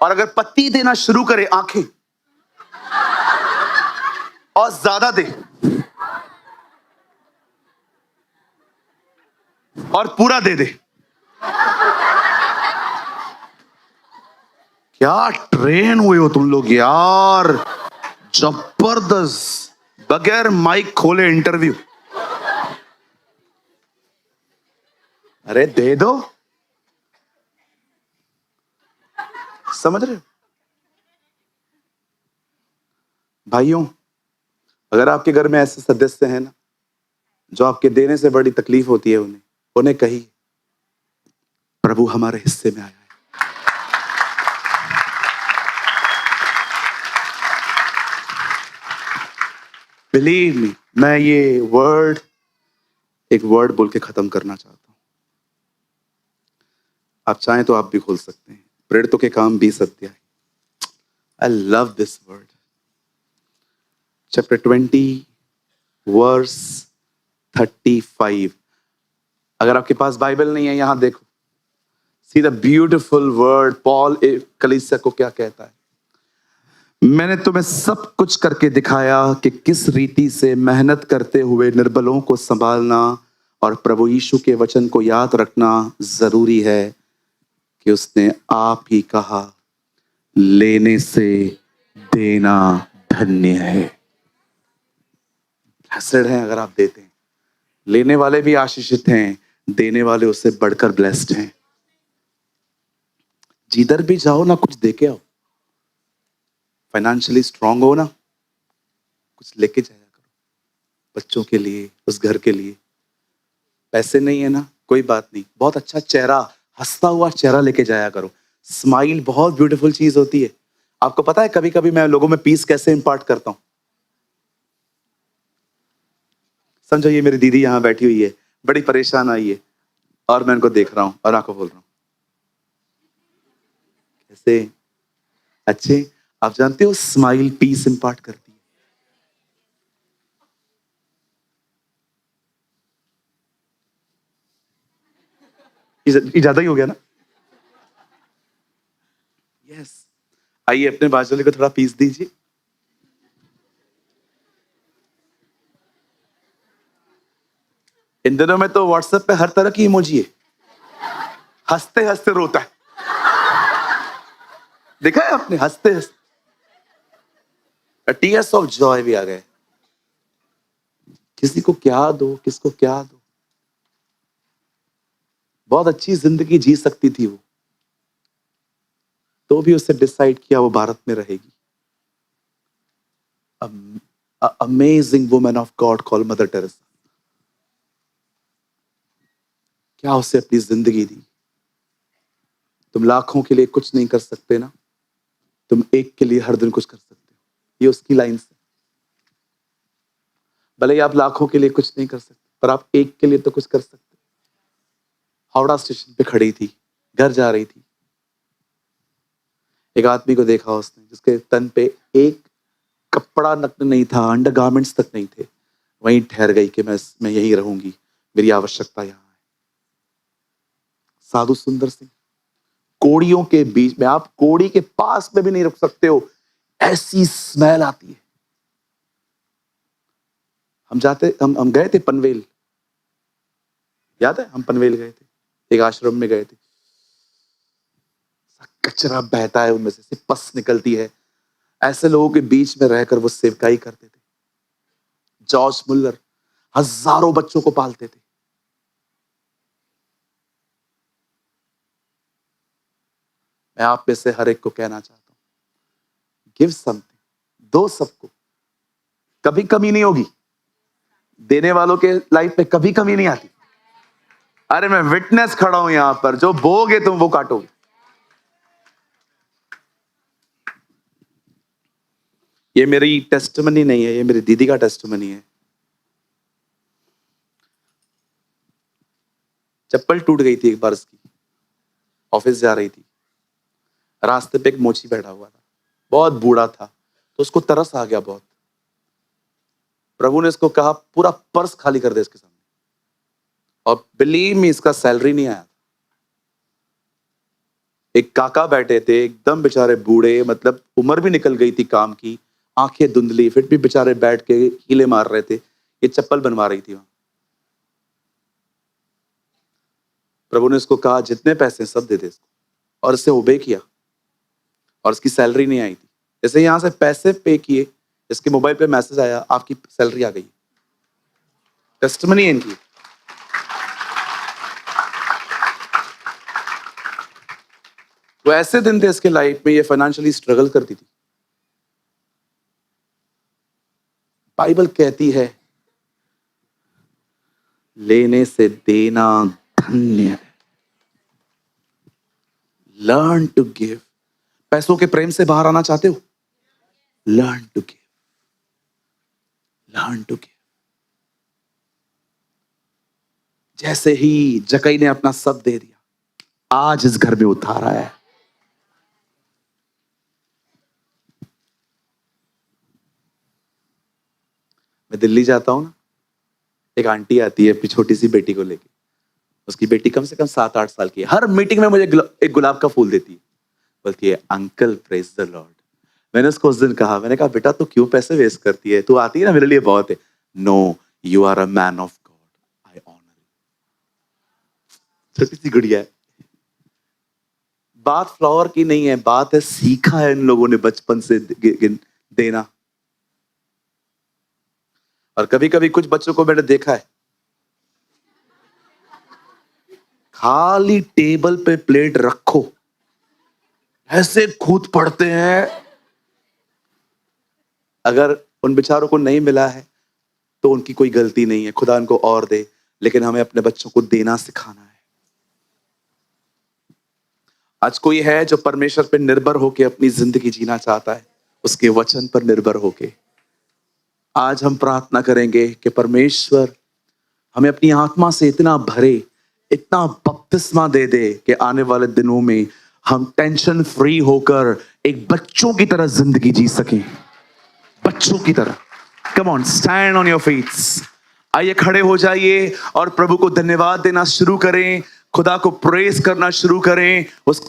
और अगर पति देना शुरू करे आंखें और ज्यादा दे और पूरा दे दे, क्या ट्रेन हुए हो तुम लोग यार, जबरदस्त। बगैर माइक खोले इंटरव्यू। अरे दे दो, समझ रहे हो भाइयों? अगर आपके घर में ऐसे सदस्य हैं ना जो आपके देने से बड़ी तकलीफ होती है, उन्हें उन्हें कही प्रभु हमारे हिस्से में आया है। बिलीव मी, मैं ये एक वर्ड बोल के खत्म करना चाहता हूं। आप चाहें तो आप भी खोल सकते हैं, प्रेरितों के काम 20 अध्याय। I love this word, chapter 20 verse 35। अगर आपके पास बाइबल नहीं है, यहां देखो, see the beautiful word. Paul कलीसिया को क्या कहता है? मैंने तुम्हें सब कुछ करके दिखाया कि किस रीति से मेहनत करते हुए निर्बलों को संभालना और प्रभु यीशु के वचन को याद रखना जरूरी है कि उसने आप ही कहा, लेने से देना धन्य है। ब्लेस्ड है अगर आप देते हैं। लेने वाले भी आशीषित हैं, देने वाले उससे बढ़कर ब्लेस्ड हैं। जिधर भी जाओ ना, कुछ देके आओ। फाइनेंशियली स्ट्रांग हो ना, कुछ लेके जाया करो बच्चों के लिए, उस घर के लिए। पैसे नहीं है ना, कोई बात नहीं, बहुत अच्छा चेहरा, हंसता हुआ चेहरा लेके जाया करो। स्माइल बहुत ब्यूटीफुल चीज होती है। आपको पता है कभी कभी मैं लोगों में पीस कैसे इंपार्ट करता हूं? समझो ये मेरी दीदी यहां बैठी हुई है, बड़ी परेशान आई है, और मैं इनको देख रहा हूं और आपको बोल रहा हूं कैसे अच्छे। आप जानते हो स्माइल पीस इंपार्ट करती है। ये ज्यादा ही हो गया ना? यस। आइए अपने बाजू वाले को थोड़ा पीस दीजिए। इन दिनों में तो व्हाट्सएप पे हर तरह की इमोजी है, हंसते हंसते रोता है। देखा है आपने? हंसते हंसते टीयर्स ऑफ जॉय भी आ गए। किसी को क्या दो, किसको क्या दो। बहुत अच्छी जिंदगी जी सकती थी वो, तो भी उससे डिसाइड किया वो भारत में रहेगी। Amazing woman of God call mother Teresa. क्या उसे अपनी जिंदगी दी। तुम लाखों के लिए कुछ नहीं कर सकते ना, तुम एक के लिए हर दिन कुछ कर सकते हो। ये उसकी लाइन से। भले ही आप लाखों के लिए कुछ नहीं कर सकते, पर आप एक के लिए तो कुछ कर सकते। हावड़ा स्टेशन पे खड़ी थी, घर जा रही थी, एक आदमी को देखा उसने जिसके तन पे एक कपड़ा नग्न नहीं था, अंडरगारमेंट्स तक नहीं थे। वहीं ठहर गई कि मैं यहीं रहूंगी, मेरी आवश्यकता यहाँ है। साधु सुंदर सिंह, कोड़ियों के बीच में, आप कोड़ी के पास में भी नहीं रुक सकते हो, ऐसी स्मेल आती है। हम गए थे पनवेल, याद है? हम पनवेल गए थे, एक आश्रम में गए थे। कचरा बहता है उनमें से पस निकलती है। ऐसे लोगों के बीच में रहकर वो सेवकाई करते थे। जॉर्ज मुल्लर हजारों बच्चों को पालते थे। मैं आप में से हर एक को कहना चाहता हूं, गिव समथिंग, दो सबको, कभी कमी नहीं होगी। देने वालों के लाइफ में कभी कमी नहीं आती। अरे मैं विटनेस खड़ा हूं यहां पर, जो बोगे तुम वो काटोगे। ये मेरी टेस्टिमनी नहीं है, ये मेरी दीदी का टेस्टिमनी है। चप्पल टूट गई थी एक बार उसकी, ऑफिस जा रही थी, रास्ते पे एक मोची बैठा हुआ था, बहुत बूढ़ा था, तो उसको तरस आ गया बहुत। प्रभु ने इसको कहा पूरा पर्स खाली कर दे इसके सामने, और बिलीव मी इसका सैलरी नहीं आया। एक काका बैठे थे, एकदम बेचारे बूढ़े, मतलब उम्र भी निकल गई थी काम की, आंखें धुंधली, फिर भी बेचारे बैठ के हीले मार रहे थे। ये चप्पल बनवा रही थी वहां। प्रभु ने उसको कहा जितने पैसे सब दे दे इसको, और इससे ओबे किया, और इसकी सैलरी नहीं आई थी। जैसे यहां से पैसे पे किए, इसके मोबाइल पे मैसेज आया आपकी सैलरी आ गई। टेस्टिमनी है इनकी। वो ऐसे दिन थे इसके लाइफ में, ये फाइनेंशियली स्ट्रगल करती थी। बाइबल कहती है लेने से देना धन्य है। Learn to give. पैसों के प्रेम से बाहर आना चाहते हो? Learn to give, learn to give. जैसे ही जकई ने अपना सब दे दिया, आज इस घर में उतारा है। मैं दिल्ली जाता हूं ना, एक आंटी आती है अपनी छोटी सी बेटी को लेके। उसकी बेटी कम से कम 7-8 साल की है। हर मीटिंग में मुझे एक गुलाब का फूल देती है, बोलती है अंकल प्रेज द लॉर्ड। मैंने उसको उस दिन कहा, मैंने कहा बेटा तू क्यों पैसे वेस्ट करती है, तू आती है ना मेरे लिए बहुत है। No, you are a man of God, I honour you. छोटी सी गुड़िया है। बात फ्लावर की नहीं है, बात है सीखा है इन लोगों ने बचपन से देना। और कभी कभी कुछ बच्चों को मैंने देखा है, खाली टेबल पे प्लेट रखो, ऐसे कूद पड़ते हैं। अगर उन बेचारों को नहीं मिला है तो उनकी कोई गलती नहीं है, खुदा उनको और दे, लेकिन हमें अपने बच्चों को देना सिखाना है। आज कोई है जो परमेश्वर पर निर्भर होकर अपनी जिंदगी जीना चाहता है, उसके वचन पर निर्भर होके आज हम प्रार्थना करेंगे कि परमेश्वर हमें अपनी आत्मा से इतना भरे, इतना बपतिस्मा दे दे कि आने वाले दिनों में हम टेंशन फ्री होकर एक बच्चों की तरह जिंदगी जी सकें। बच्चों की तरह। Come on, stand on your feet. आइए खड़े हो जाइए और प्रभु को धन्यवाद देना शुरू करें, खुदा को प्रेज करना शुरू करें। उस